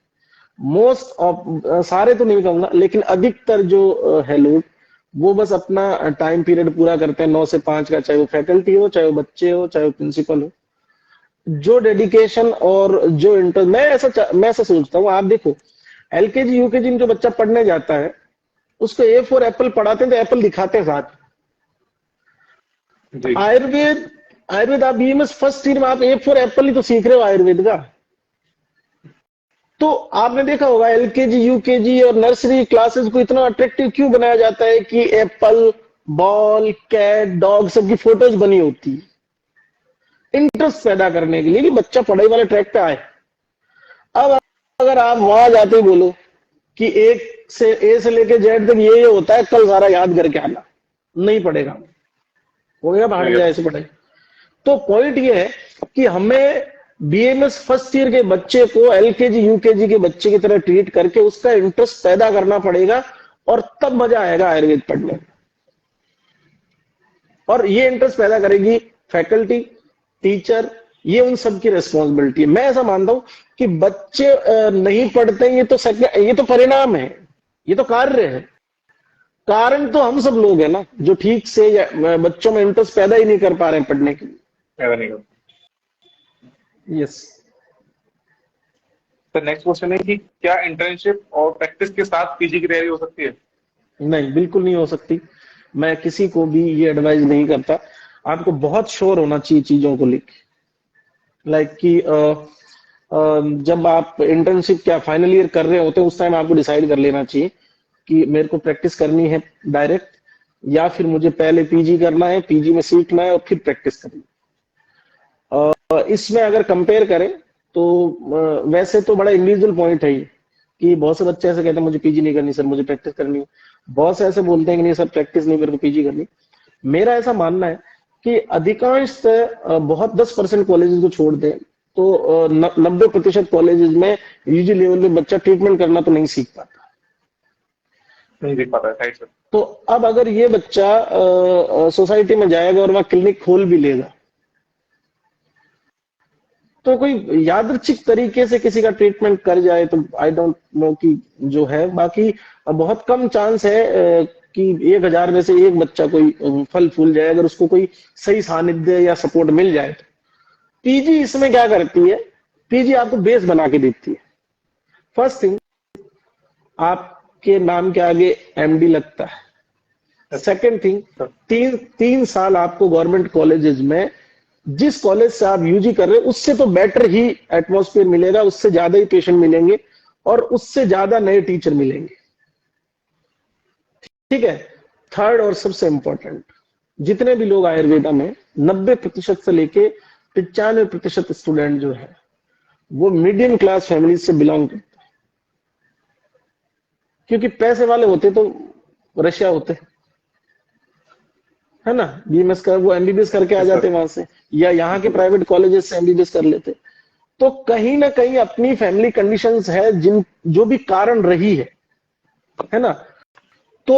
मोस्ट ऑफ, सारे तो नहीं कहूंगा लेकिन अधिकतर जो है लोग, वो बस अपना टाइम पीरियड पूरा करते हैं 9 से 5 का, चाहे वो फैकल्टी हो, चाहे वो बच्चे हो, चाहे वो प्रिंसिपल हो। जो डेडिकेशन और जो इंटरेस्ट, मैं ऐसा सोचता हूँ, आप देखो एलकेजी यूकेजी में जो बच्चा पढ़ने जाता है उसको ए फॉर एप्पल पढ़ाते हैं तो एप्पल दिखाते हैं साथ। जी आयुर्वेद आयुर्वेद आप बीएमएस फर्स्ट ईयर में आप ए फॉर एप्पल ही तो सीख रहे हो आयुर्वेद का। तो आपने देखा होगा एलकेजी यूकेजी और नर्सरी क्लासेस को इतना अट्रैक्टिव क्यों बनाया जाता है कि एप्पल, बॉल, कैट, डॉग सबकी फोटोज बनी होती है इंटरेस्ट पैदा करने के लिए कि बच्चा पढ़ाई वाले ट्रैक पे आए। अब अगर आप वहां जाते ही बोलो कि एक से ए से लेके जेड तक ये होता है, कल सारा याद करके आना, नहीं पढ़ेगा, हो गया भाड़ जाए ऐसे पढ़ाई। तो पॉइंट ये है कि हमें बीएमएस फर्स्ट ईयर के बच्चे को एलकेजी यूकेजी के बच्चे की तरह ट्रीट करके उसका इंटरेस्ट पैदा करना पड़ेगा और तब मजा आएगा आयुर्वेद पढ़ने में। और ये इंटरेस्ट पैदा करेगी फैकल्टी, टीचर, ये उन सब की रिस्पॉन्सिबिलिटी है। मैं ऐसा मानता हूं कि बच्चे नहीं पढ़ते, ये तो परिणाम है, ये तो कार्य है। कारण तो हम सब लोग हैं ना, जो ठीक से बच्चों में इंटरेस्ट पैदा ही नहीं कर पा रहे हैं पढ़ने के लिए। पैदा नहीं कर। यस तो नेक्स्ट क्वेश्चन है कि क्या इंटर्नशिप और प्रैक्टिस के साथ पीजी की तैयारी हो सकती है? नहीं, बिल्कुल नहीं हो सकती। मैं किसी को भी ये एडवाइस नहीं करता। आपको बहुत श्योर होना चाहिए चीजों को लेकर। लाइक कि जब आप इंटर्नशिप क्या फाइनल ईयर कर रहे होते हैं उस टाइम आपको डिसाइड कर लेना चाहिए कि मेरे को प्रैक्टिस करनी है डायरेक्ट, या फिर मुझे पहले पीजी करना है, पीजी में सीखना है और फिर प्रैक्टिस करनी है। इसमें अगर कंपेयर करें तो वैसे तो बड़ा इंडिविजुअल पॉइंट है ये कि बहुत से बच्चे ऐसे कहते हैं मुझे पीजी नहीं करनी सर, मुझे प्रैक्टिस करनी है। बहुत से ऐसे बोलते हैं कि नहीं सर प्रैक्टिस नहीं, मेरे को पीजी करनी। मेरा ऐसा मानना है कि अधिकांश बहुत 10% कॉलेजेस को छोड़ दें तो 90% कॉलेजेस में यूजी लेवल में बच्चा ट्रीटमेंट करना तो नहीं सीख पाता, नहीं देख पाता है साइड से। तो अब अगर ये बच्चा सोसाइटी में जाएगा और वहां क्लिनिक खोल भी लेगा तो कोई यादृच्छिक तरीके से किसी का ट्रीटमेंट कर जाए तो आई डोंट नो कि जो है। बाकी बहुत कम चांस है कि 1000 में से एक बच्चा कोई फल फूल जाए अगर उसको कोई सही सानिध्य या सपोर्ट मिल जाए तो। पीजी इसमें क्या करती है, पीजी आपको बेस बना के देती है। फर्स्ट थिंग, आपके नाम के आगे एमडी लगता है। सेकेंड थिंग, 3 साल आपको गवर्नमेंट कॉलेजेस में जिस कॉलेज से आप यूजी कर रहे हैं उससे तो बेटर ही एटमॉस्फेयर मिलेगा, उससे ज्यादा ही पेशेंट मिलेंगे और उससे ज्यादा नए टीचर मिलेंगे। ठीक है। थर्ड और सबसे इंपॉर्टेंट, जितने भी लोग आयुर्वेदा में 90% से लेके 95% स्टूडेंट जो है वो मिडियम क्लास फैमिली से बिलोंग करते हैं। क्योंकि पैसे वाले होते तो रशिया होते है ना, बीएमएस का वो एमबीबीएस करके आ जाते वहां से, या यहाँ के प्राइवेट कॉलेजेस से एमबीबीएस कर लेते। तो कहीं ना कहीं अपनी फैमिली कंडीशंस है जिन जो भी कारण रही है ना, तो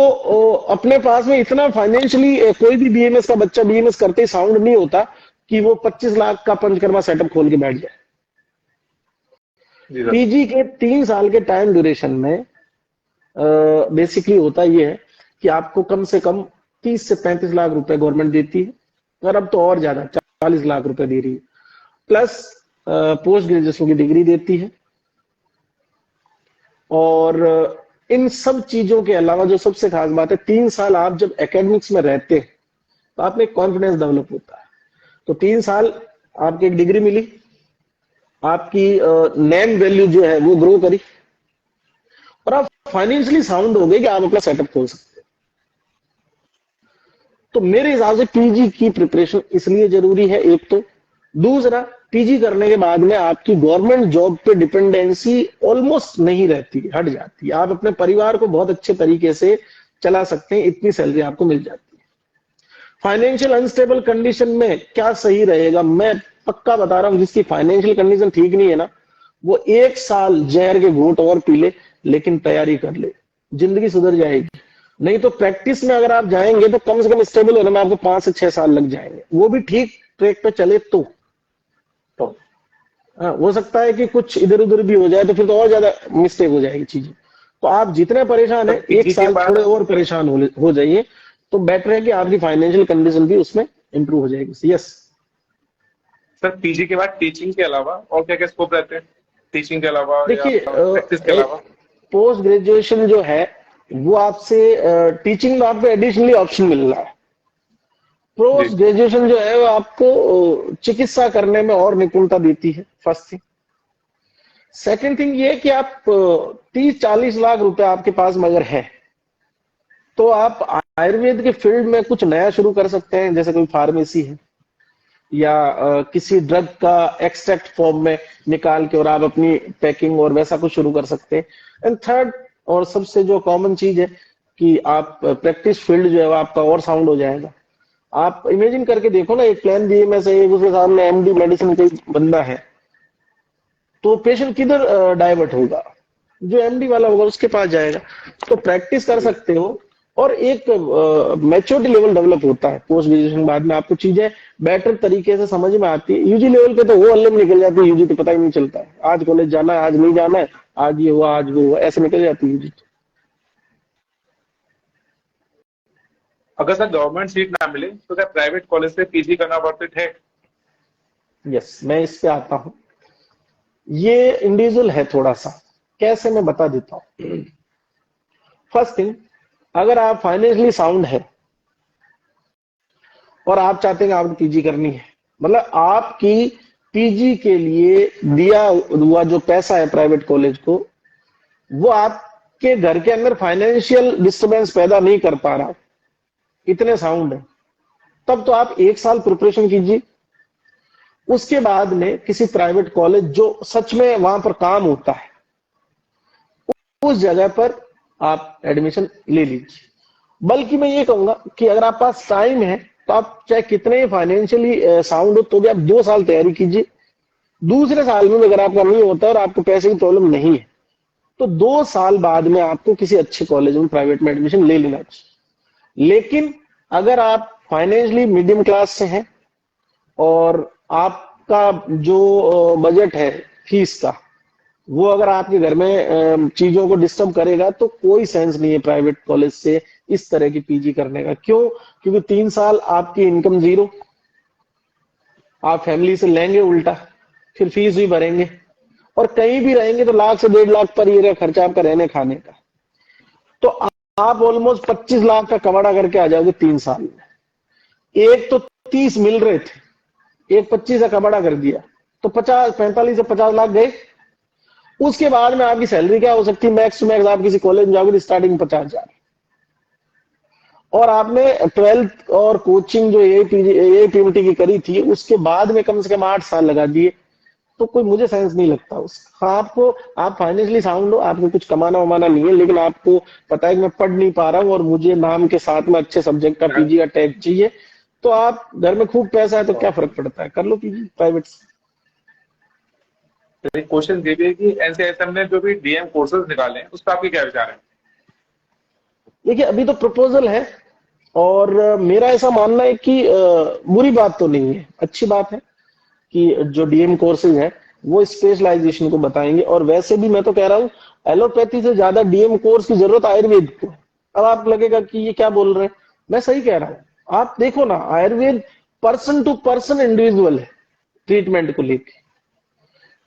अपने पास में इतना फाइनेंशियली कोई भी बीएमएस का बच्चा बीएमएस करते ही साउंड नहीं होता कि वो 25 लाख का पंचकर्मा सेटअप खोल के बैठ जाए। पीजी के 3 साल के टाइम ड्यूरेशन में बेसिकली होता ये है कि आपको कम से कम 30 से 35 लाख रुपए गवर्नमेंट देती है, और अब तो और ज्यादा 40 लाख रुपए दे रही है, प्लस पोस्ट ग्रेजुएशन की डिग्री देती है। और इन सब चीजों के अलावा जो सबसे खास बात है, 3 साल आप जब एकेडमिक्स में रहते हैं तो आप में कॉन्फिडेंस डेवलप होता है। तो 3 साल आपकी एक डिग्री मिली, आपकी नेम वैल्यू जो है वो ग्रो करी, और आप फाइनेंशियली साउंड हो गए कि आप अपना सेटअप खोल सकते हैं। तो मेरे हिसाब से पीजी की प्रिपरेशन इसलिए जरूरी है, एक तो। दूसरा, पीजी करने के बाद में आपकी गवर्नमेंट जॉब पे डिपेंडेंसी ऑलमोस्ट नहीं रहती, हट जाती है। आप अपने परिवार को बहुत अच्छे तरीके से चला सकते हैं, इतनी सैलरी आपको मिल जाती है। फाइनेंशियल अनस्टेबल कंडीशन में क्या सही रहेगा, मैं पक्का बता रहा हूं, जिसकी फाइनेंशियल कंडीशन ठीक नहीं है ना, वो 1 साल जहर के घूंट और पी ले, लेकिन तैयारी कर ले, जिंदगी सुधर जाएगी। नहीं तो प्रैक्टिस में अगर आप जाएंगे तो कम से कम स्टेबल होने में आपको 5 से 6 साल लग जाएंगे, वो भी ठीक ट्रैक पे चले तो। तो हो सकता है कि कुछ इधर उधर भी हो जाए तो फिर तो और ज्यादा मिस्टेक हो जाएगी चीजें। तो आप जितने परेशान सर है, एक पीजी के साल बाद, थोड़े और परेशान हो जाइए, तो बेटर है कि आपकी फाइनेंशियल कंडीशन भी उसमें इंप्रूव हो जाएगी। यस। सर पीजी के बाद टीचिंग के अलावा और क्या क्या स्कोप रहते हैं, टीचिंग के अलावा या देखिए, प्रैक्टिस के अलावा? पोस्ट ग्रेजुएशन जो है वो आपसे टीचिंग में आपको एडिशनली ऑप्शन मिल रहा है। जी। पोस्ट ग्रेजुएशन जो है वो आपको चिकित्सा करने में और निपुणता देती है, फर्स्ट थिंग। सेकंड थिंग ये कि आप 30-40 लाख रुपए आपके पास मगर है तो आप आयुर्वेद के फील्ड में कुछ नया शुरू कर सकते हैं, जैसे कोई फार्मेसी है या किसी ड्रग का एक्सट्रैक्ट फॉर्म में निकाल के और आप अपनी पैकिंग और वैसा कुछ शुरू कर सकते हैं। एंड थर्ड और सबसे जो कॉमन चीज है कि आप प्रैक्टिस फील्ड जो है वो आपका और साउंड हो जाएगा। आप इमेजिन करके देखो ना, एक प्लान दिए में से एक उसके सामने एमडी मेडिसिन कोई बंदा है तो पेशेंट किधर डाइवर्ट होगा, जो एमडी वाला होगा उसके पास जाएगा। तो प्रैक्टिस कर जी। सकते हो और एक मैच्योरिटी लेवल डेवलप होता है पोस्ट ग्रेजुएशन बाद में, आपको चीजें बेटर तरीके से समझ में आती है। यूजी लेवल पे तो वो अल्ले में निकल जाती है, यूजी तो पता ही नहीं चलता है, आज कॉलेज जाना है आज नहीं जाना है, आज ये हुआ आज वो हुआ, ऐसे निकल जाती है यूजी। अगर सर गवर्नमेंट सीट ना मिले तो क्या प्राइवेट कॉलेज से पीजी करना वर्थ इट है? यस, मैं इस पे आता हूँ। ये इंडिविजुअल है थोड़ा सा, कैसे मैं बता देता हूँ। फर्स्ट थिंग, अगर आप फाइनेंशियली साउंड है और आप चाहते हैं कि आपको पीजी करनी है, मतलब आपकी पीजी के लिए दिया हुआ जो पैसा है प्राइवेट कॉलेज को, वो आपके घर के अंदर फाइनेंशियल डिस्टरबेंस पैदा नहीं कर पा रहा, इतने साउंड है, तब तो आप 1 साल प्रिपरेशन कीजिए। उसके बाद में किसी प्राइवेट कॉलेज जो सच में वहां पर काम होता है उस जगह पर आप एडमिशन ले लीजिए। बल्कि मैं ये कहूंगा कि अगर आप पास टाइम है तो आप चाहे कितने फाइनेंशियली साउंड हो तो भी आप 2 साल तैयारी कीजिए। दूसरे साल में अगर आपका नहीं होता और आपको पैसे की प्रॉब्लम नहीं है तो 2 साल बाद में आपको किसी अच्छे कॉलेज में प्राइवेट में एडमिशन ले लेना चाहिए। लेकिन अगर आप फाइनेंशियली मीडियम क्लास से हैं और आपका जो बजट है फीस का वो अगर आपके घर में चीजों को डिस्टर्ब करेगा तो कोई सेंस नहीं है प्राइवेट कॉलेज से इस तरह की पीजी करने का। क्यों? क्योंकि 3 साल आपकी इनकम जीरो, आप फैमिली से लेंगे उल्टा, फिर फीस भी भरेंगे और कहीं भी रहेंगे तो लाख से 1.5 लाख पर ईयर का खर्चा आपका रहने खाने का। तो आप ऑलमोस्ट 25 लाख का कमाड़ा करके आ जाओगे 3 साल में। एक तो 30 मिल रहे थे, एक 25 का कमाड़ा कर दिया तो 45 से 50 लाख गए। उसके बाद में आपकी सैलरी क्या हो सकती है? मैक्स टू मैक्स आप किसी कॉलेज में जाओगे तो स्टार्टिंग 50,000 और आपने 12th और कोचिंग जो एपीएमटी की करी थी उसके बाद में कम से कम 8 साल लगा दिए, तो कोई मुझे सेंस नहीं लगता उसका। हाँ, आपको आप फाइनेंशियली साउंड हो, आपको कुछ कमाना वमाना नहीं है, लेकिन आपको पता है कि मैं पढ़ नहीं पा रहा हूँ और मुझे नाम के साथ में अच्छे सब्जेक्ट का पीजी का टैग चाहिए, तो आप घर में खूब पैसा है तो क्या फर्क पड़ता है, कर लो पीजी प्राइवेट से। क्वेश्चन ये भी है कि एनसीआईएसएम ने जो भी डीएम कोर्सेज निकाले हैं उस पर आपके क्या विचार है? देखिए, अभी तो प्रपोजल है और मेरा ऐसा मानना है कि बुरी बात तो नहीं है, अच्छी बात है कि जो डीएम कोर्सेज है वो स्पेशलाइजेशन को बताएंगे। और वैसे भी मैं तो कह रहा हूँ एलोपैथी से ज्यादा डीएम कोर्स की जरूरत आयुर्वेद को। अब आप लगेगा कि ये क्या बोल रहे हैं, मैं सही कह रहा हूँ। आप देखो ना, Ayurveda person to person individual है ट्रीटमेंट को लेके,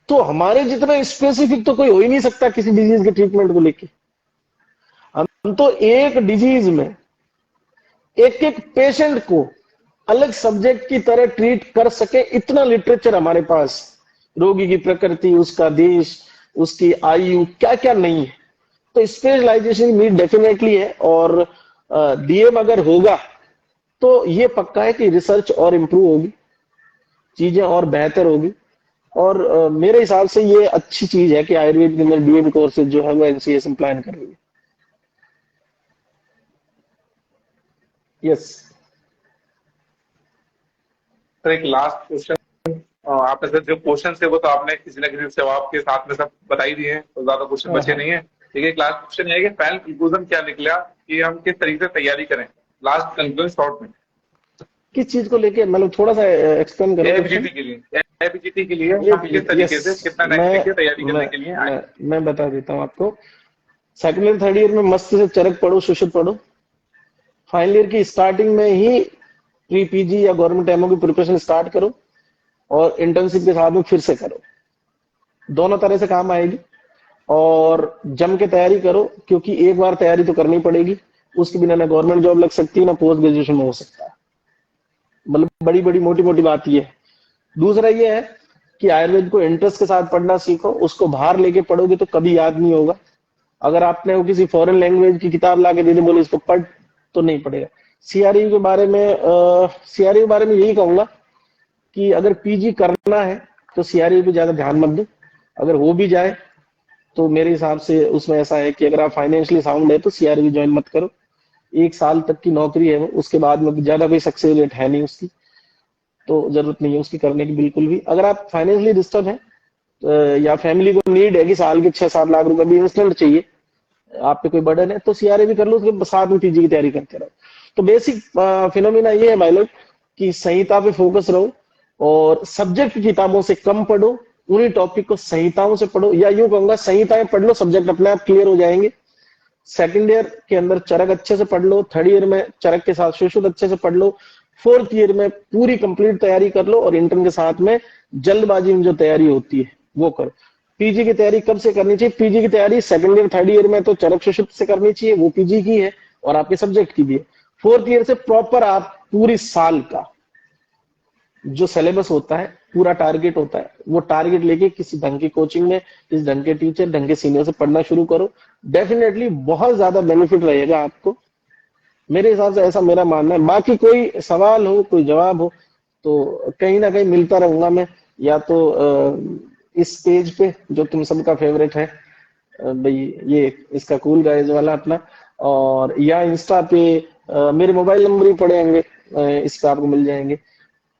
तो हमारे जितना स्पेसिफिक तो कोई हो ही नहीं सकता किसी डिजीज के ट्रीटमेंट को लेके। हम तो एक डिजीज में एक एक पेशेंट को अलग सब्जेक्ट की तरह ट्रीट कर सके, इतना लिटरेचर हमारे पास, रोगी की प्रकृति, उसका देश, उसकी आयु, क्या क्या नहीं है। तो स्पेशलाइजेशन नीड डेफिनेटली है और डीएम अगर होगा तो ये पक्का है कि रिसर्च और इम्प्रूव होगी, चीजें और बेहतर होगी। और मेरे हिसाब से ये अच्छी चीज है कि आयुर्वेद के अंदर डीएम कोर्सेज जो है वो एनसीएसएम प्लान कर रही है। यस। सर एक लास्ट क्वेश्चन, आपने सर जो क्वेश्चन थे वो तो आपने किसी न किसी जवाब के साथ में सब बता ही दिए हैं, तो ज्यादा क्वेश्चन बचे नहीं है। ठीक है, एक लास्ट क्वेश्चन है कि फाइनल कंक्लूजन क्या निकला कि हम किस तरीके से तैयारी करें लास्ट कंक्लूजन शॉर्ट में। किस चीज को लेके, मतलब थोड़ा सा एक्सप्लेन करो। एबीजीटी के लिए, एबीजीटी के लिए हम किस तरीके से कितना टाइम लेके तैयारी करने के लिए आए। मैं बता देता हूँ आपको। सेकंड ईयर थर्ड ईयर में मस्त से चरक पढ़ो, सुश्रुत पढ़ो। फाइनल ईयर की स्टार्टिंग में ही प्री पीजी या गवर्नमेंट एमओ की प्रिपरेशन स्टार्ट करो और इंटर्नशिप के साथ में फिर से करो। दोनों तरह से काम आएगी और जम के तैयारी करो, क्योंकि एक बार तैयारी तो करनी पड़ेगी, उसके बिना ना गवर्नमेंट जॉब लग सकती है ना पोस्ट ग्रेजुएशन में हो सकता है। मतलब बड़ी बड़ी मोटी मोटी बात ये है। दूसरा ये है कि आयुर्वेद को इंटरेस्ट के साथ पढ़ना सीखो, उसको बाहर लेके पढ़ोगे तो कभी याद नहीं होगा। अगर आपने वो किसी फॉरेन लैंग्वेज की किताब ला के दे दी, बोले इसको पढ़, तो नहीं पढ़ेगा। सीआरयू के बारे में यही कहूंगा कि अगर पीजी करना है तो सीआरयू पे ज्यादा ध्यान मत दो। अगर हो भी जाए तो मेरे हिसाब से उसमें ऐसा है कि अगर आप फाइनेंशियली साउंड है तो सीआरयू ज्वाइन मत करो। 1 साल तक की नौकरी है वो, उसके बाद में ज्यादा कोई सक्सेस रेट है नहीं उसकी, तो जरूरत नहीं है उसकी करने की बिल्कुल भी। अगर आप फाइनेंशियली डिस्टर्ब है या फैमिली को नीड है कि साल के 6-7 लाख रुपए भी इन्वेस्टमेंट चाहिए, आप पे कोई बर्डन है, तो सीआरए भी कर लो, उसके साथ में पीजी की तैयारी करते रहो। तो बेसिक फिनोमिना ये है भाई लोग कि संहिता पे फोकस रहो और सब्जेक्ट किताबों से कम पढ़ो, उन्हीं टॉपिक को संहिताओं से पढ़ो, या यूं कहूंगा संहिताएं पढ़ लो, सब्जेक्ट अपने आप क्लियर हो जाएंगे। सेकंड ईयर के अंदर चरक अच्छे से पढ़ लो, थर्ड ईयर में चरक के साथ सुश्रुत अच्छे से पढ़ लो, फोर्थ ईयर में पूरी कंप्लीट तैयारी कर लो और इंटर्न के साथ में जल्दबाजी में जो तैयारी होती है वो करो। पीजी की तैयारी कब से करनी चाहिए? पीजी की तैयारी सेकंड ईयर थर्ड ईयर में तो चरक सुश्रुत से करनी चाहिए, वो पीजी की है और आपके सब्जेक्ट की भी है। फोर्थ ईयर से प्रॉपर आप पूरी साल का जो सिलेबस होता है, पूरा टारगेट होता है, वो टारगेट लेके किसी ढंग की कोचिंग में, किसी ढंग के टीचर, ढंग के सीनियर से पढ़ना शुरू करो। डेफिनेटली बहुत ज्यादा बेनिफिट रहेगा आपको, मेरे हिसाब से ऐसा मेरा मानना है। बाकी कोई सवाल हो, कोई जवाब हो तो कहीं ना कहीं मिलता रहूंगा मैं, या तो इस पेज पे जो तुम सबका फेवरेट है भाई, ये इसका कूल गाइज वाला अपना, और या इंस्टा पे मेरे मोबाइल नंबर ही पड़े होंगे, इस पे आपको मिल जाएंगे।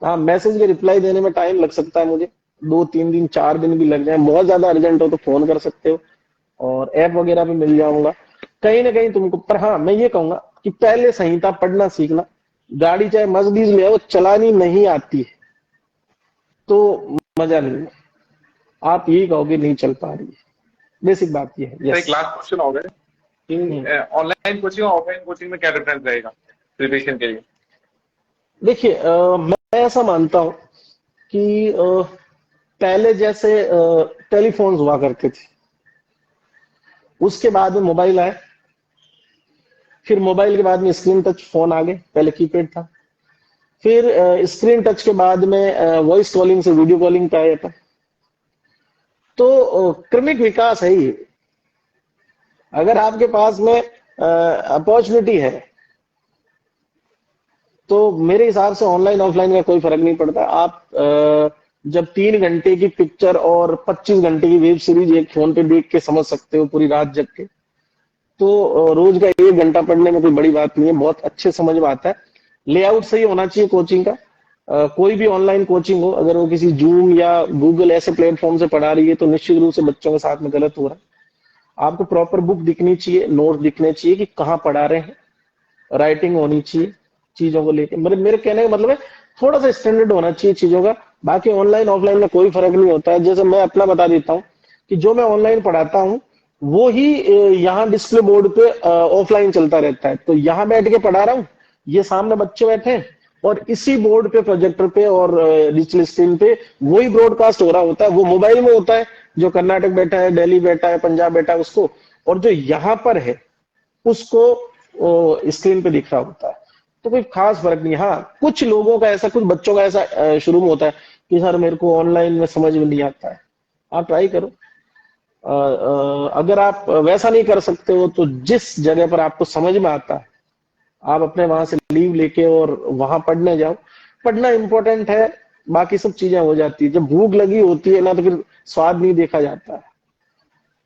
हाँ, मैसेज के रिप्लाई देने में टाइम लग सकता है मुझे, 2-3 दिन 4 दिन भी लग जाए, बहुत ज्यादा अर्जेंट हो तो फोन कर सकते हो, और ऐप वगैरह पे मिल जाऊंगा कहीं ना कहीं तुमको। पर हाँ, मैं ये कहूंगा कि पहले संहिता पढ़ना सीखना। गाड़ी चाहे मर्सिडीज ले आओ, चलानी नहीं आती है तो मजा नहीं है, आप यही कहोगे नहीं चल पा रही है। बेसिक बात ये है। एक लास्ट क्वेश्चन हो गया कि ऑनलाइन कोचिंग और ऑफलाइन कोचिंग में क्या डिफरेंस रहेगा प्रिपरेशन के लिए? देखिए, मैं ऐसा मानता हूं कि पहले जैसे टेलीफोन्स हुआ करते थे, उसके बाद में मोबाइल आए, फिर मोबाइल के बाद में स्क्रीन टच फोन आ गए, पहले कीपैड था, फिर स्क्रीन टच के बाद में वॉइस कॉलिंग से वीडियो कॉलिंग पे आया था। तो क्रमिक विकास है ये। अगर आपके पास में अपॉर्चुनिटी है तो मेरे हिसाब से ऑनलाइन ऑफलाइन का कोई फर्क नहीं पड़ता। आप जब 3 घंटे की पिक्चर और 25 घंटे की वेब सीरीज एक फोन पे देख के समझ सकते हो पूरी रात जग के, तो रोज का 1 घंटा पढ़ने में कोई बड़ी बात नहीं है, बहुत अच्छे समझ में आता है। लेआउट सही होना चाहिए कोचिंग का। कोई भी ऑनलाइन कोचिंग हो, अगर वो किसी जूम या गूगल ऐसे प्लेटफॉर्म से पढ़ा रही है तो निश्चित रूप से बच्चों के साथ में गलत हो रहा है। आपको प्रॉपर बुक दिखनी चाहिए, नोट दिखने चाहिए कि कहाँ पढ़ा रहे हैं, राइटिंग होनी चाहिए चीजों को लेकर। मेरे कहने का मतलब है थोड़ा सा स्टैंडर्ड होना चाहिए चीजों का। बाकी ऑनलाइन ऑफलाइन में कोई फर्क नहीं होता है। जैसे मैं अपना बता देता हूँ कि जो मैं ऑनलाइन पढ़ाता हूँ वो ही यहाँ डिस्प्ले बोर्ड पे ऑफलाइन चलता रहता है। तो यहाँ बैठ के पढ़ा रहा हूँ, ये सामने बच्चे बैठे हैं और इसी बोर्ड पे, प्रोजेक्टर पे और डिजिटल स्क्रीन पे वही ब्रॉडकास्ट हो रहा होता है। वो मोबाइल में होता है, जो कर्नाटक बैठा है, दिल्ली बैठा है, पंजाब बैठा है उसको, और जो यहाँ पर है उसको स्क्रीन पे दिख रहा होता है। तो कोई खास फर्क नहीं। हाँ, कुछ लोगों का ऐसा, कुछ बच्चों का ऐसा शुरू में होता है कि सर मेरे को ऑनलाइन में समझ में नहीं आता है। आप ट्राई करो। अगर आप वैसा नहीं कर सकते हो तो जिस जगह पर आपको समझ में आता है आप अपने वहां से लीव लेके और वहां पढ़ने जाओ। पढ़ना इंपॉर्टेंट है, बाकी सब चीजें हो जाती है। जब भूख लगी होती है ना तो फिर स्वाद नहीं देखा जाता है।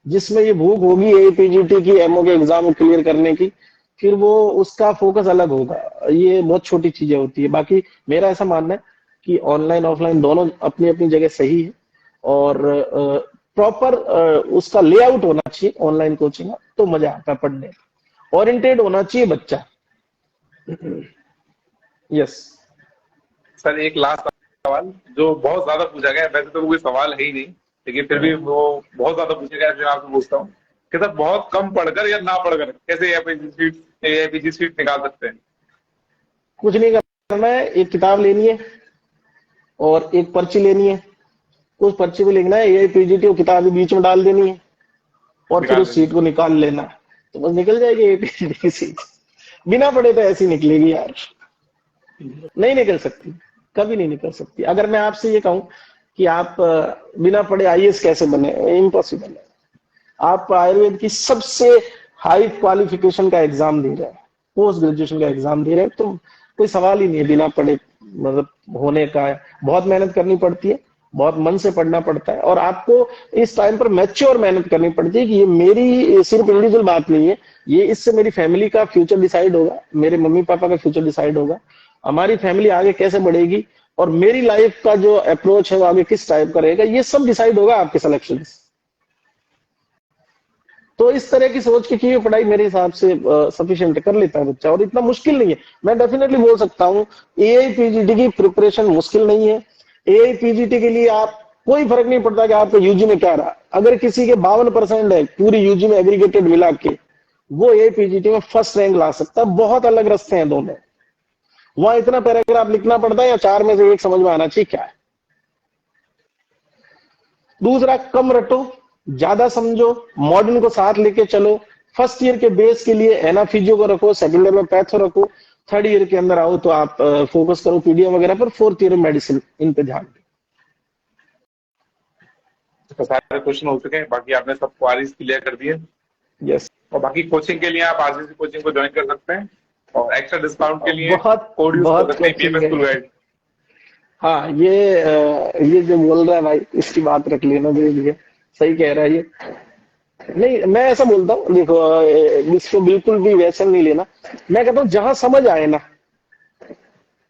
जिसमें ये भूख होगी एपीजीटी की, एमओ के एग्जाम क्लियर करने की, फिर वो उसका फोकस अलग होगा। ये बहुत छोटी चीजें होती है। बाकी मेरा ऐसा मानना है कि ऑनलाइन ऑफलाइन दोनों अपनी अपनी जगह सही है और प्रॉपर उसका लेआउट होना चाहिए ऑनलाइन कोचिंग का, तो मजा आता है पढ़ने में। ओरिएंटेड होना चाहिए बच्चा। यस सर एक लास्ट सवाल जो बहुत ज्यादा पूछा गया है, वैसे तो कोई सवाल है ही नहीं, लेकिन फिर भी वो बहुत ज्यादा पूछा गया है, इसलिए मैं आपसे पूछता हूँ कि सर बहुत कम पढ़कर या ना पढ़कर कैसे एपीजी सीट निकाल सकते हैं? कुछ नहीं करना है, एक किताब लेनी है और एक पर्ची लेनी है, उस पर्ची पे लिखना है एआईपीजीटी, किताब भी बीच में डाल देनी है और फिर निकाल उस सीट देंगे। को निकाल लेना है, तो बस निकल जाएगी एआईपीजीटी की सीट। बिना पढ़े तो ऐसी निकलेगी यार, नहीं निकल सकती, कभी नहीं निकल सकती। अगर मैं आपसे ये कहूं कि आप बिना पढ़े आईएएस कैसे बने, इम्पॉसिबल है। आप आयुर्वेद की सबसे हाई क्वालिफिकेशन का एग्जाम दे रहे हैं, पोस्ट ग्रेजुएशन का एग्जाम दे रहे हैं, तो कोई सवाल ही नहीं है बिना पढ़े मतलब होने का। बहुत मेहनत करनी पड़ती है, बहुत मन से पढ़ना पड़ता है, और आपको इस टाइम पर मैच्योर मेहनत करनी पड़ती है कि ये मेरी सिर्फ इंडिविजुअल बात नहीं है, ये इससे मेरी फैमिली का फ्यूचर डिसाइड होगा, मेरे मम्मी पापा का फ्यूचर डिसाइड होगा, हमारी फैमिली आगे कैसे बढ़ेगी, और मेरी लाइफ का जो अप्रोच है वो आगे किस टाइप का रहेगा, ये सब डिसाइड होगा आपके सिलेक्शन से। तो इस तरह की सोच के की हुई पढ़ाई मेरे हिसाब से सफिशिएंट कर लेता है बच्चा, और इतना मुश्किल नहीं है। मैं डेफिनेटली बोल सकता हूँ एआईपीजीटी की प्रिपरेशन मुश्किल नहीं है। एआईपीजीटी के लिए आप कोई फर्क नहीं पड़ता कि आपका यूजी में क्या रहा, अगर किसी के 52% है पूरी यूजी में एग्रीगेटेड मिला के, वो एआईपीजीटी में फर्स्ट रैंक ला सकता है। बहुत अलग रास्ते हैं दोनों, वहां इतना पैराग्राफ लिखना पड़ता है या 4 में से 1 समझ में आना चाहिए क्या है। दूसरा, कम रटो, ज्यादा समझो, मॉडर्न को साथ लेके चलो। फर्स्ट ईयर के बेस के लिए एनाफिजियो को रखो, सेकंड ईयर में पैथो रखो, थर्ड ईयर के अंदर आओ तो आप फोकस करो पीडीएम वगैरह पर, फोर्थ ईयर में मेडिसिन, इन पे ध्यान दो। तो सारे क्वेश्चन हो चुके हैं, बाकी आपने सब क्वारीज क्लियर कर दिए। यस, और बाकी कोचिंग के लिए आप आरसीसी कोचिंग को ज्वाइन कर सकते हैं, और एक्स्ट्रा डिस्काउंट के लिए बहुत कोड यूज कर बहुत सकते हैं कोचिंग बीएमएस है। School guide. हाँ, ये जो बोल रहा है भाई, इसकी बात रख लेना धीरे, सही कह रहा है ये। नहीं, मैं ऐसा बोलता हूँ, देखो इसको बिल्कुल भी वैसे नहीं लेना। मैं कहता हूँ जहां समझ आए ना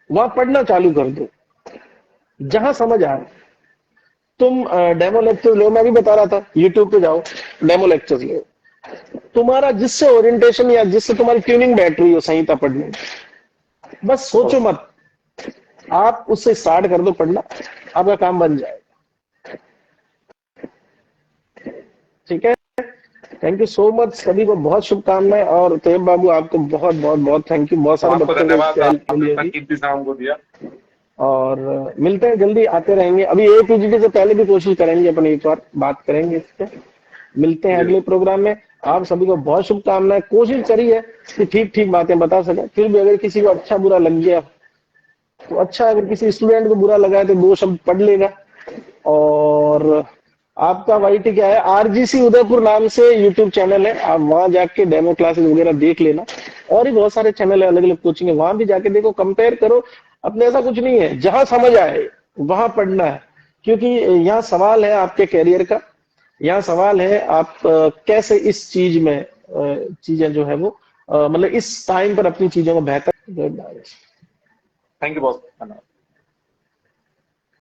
वहां पढ़ना चालू कर दो, जहां समझ आए। तुम डेमो लेक्चर लो, मैं भी बता रहा था, यूट्यूब पे जाओ, डेमो लेक्चर लो, तुम्हारा जिससे ओरिएंटेशन या जिससे तुम्हारी ट्यूनिंग बैठ रही हो संहिता पढ़ने में, बस सोचो मत, आप उससे स्टार्ट कर दो पढ़ना, आपका काम बन जाएगा। ठीक है, थैंक यू सो मच, सभी को बहुत शुभकामनाएं। और तैयब बाबू आपको बहुत बहुत बहुत थैंक यू, बहुत तो सारे आपको बच्चों धन्यवाद, को हेल्प आपने मिली इतना होगी। कीमती समय हमको दिया। और मिलते हैं जल्दी, आते रहेंगे। अभी एपीजीटी से पहले भी कोशिश करेंगे, अपन एक बार बात करेंगे इस पे। मिलते हैं अगले प्रोग्राम में। आप सभी को बहुत शुभकामनाएं। कोशिश करिए कि ठीक ठीक बातें बता सके, फिर भी अगर किसी को अच्छा बुरा लग गया तो अच्छा, अगर किसी स्टूडेंट को बुरा लगा है तो 2 शब्द पढ़ लेगा। और आपका वाईटी क्या है, आरजीसी उदयपुर नाम से यूट्यूब चैनल है, आप वहां जाके डेमो क्लासेस वगैरह देख लेना। और भी बहुत सारे चैनल है, अलग अलग कोचिंग है, वहां भी जाके देखो, कंपेयर करो। अपने ऐसा कुछ नहीं है, जहां समझ आए वहां पढ़ना है, क्योंकि यहाँ सवाल है आपके कैरियर का, यहाँ सवाल है आप कैसे इस चीज में चीजें जो है वो मतलब इस टाइम पर अपनी चीजों को बेहतर। थैंक यू बहुत, धन्यवाद।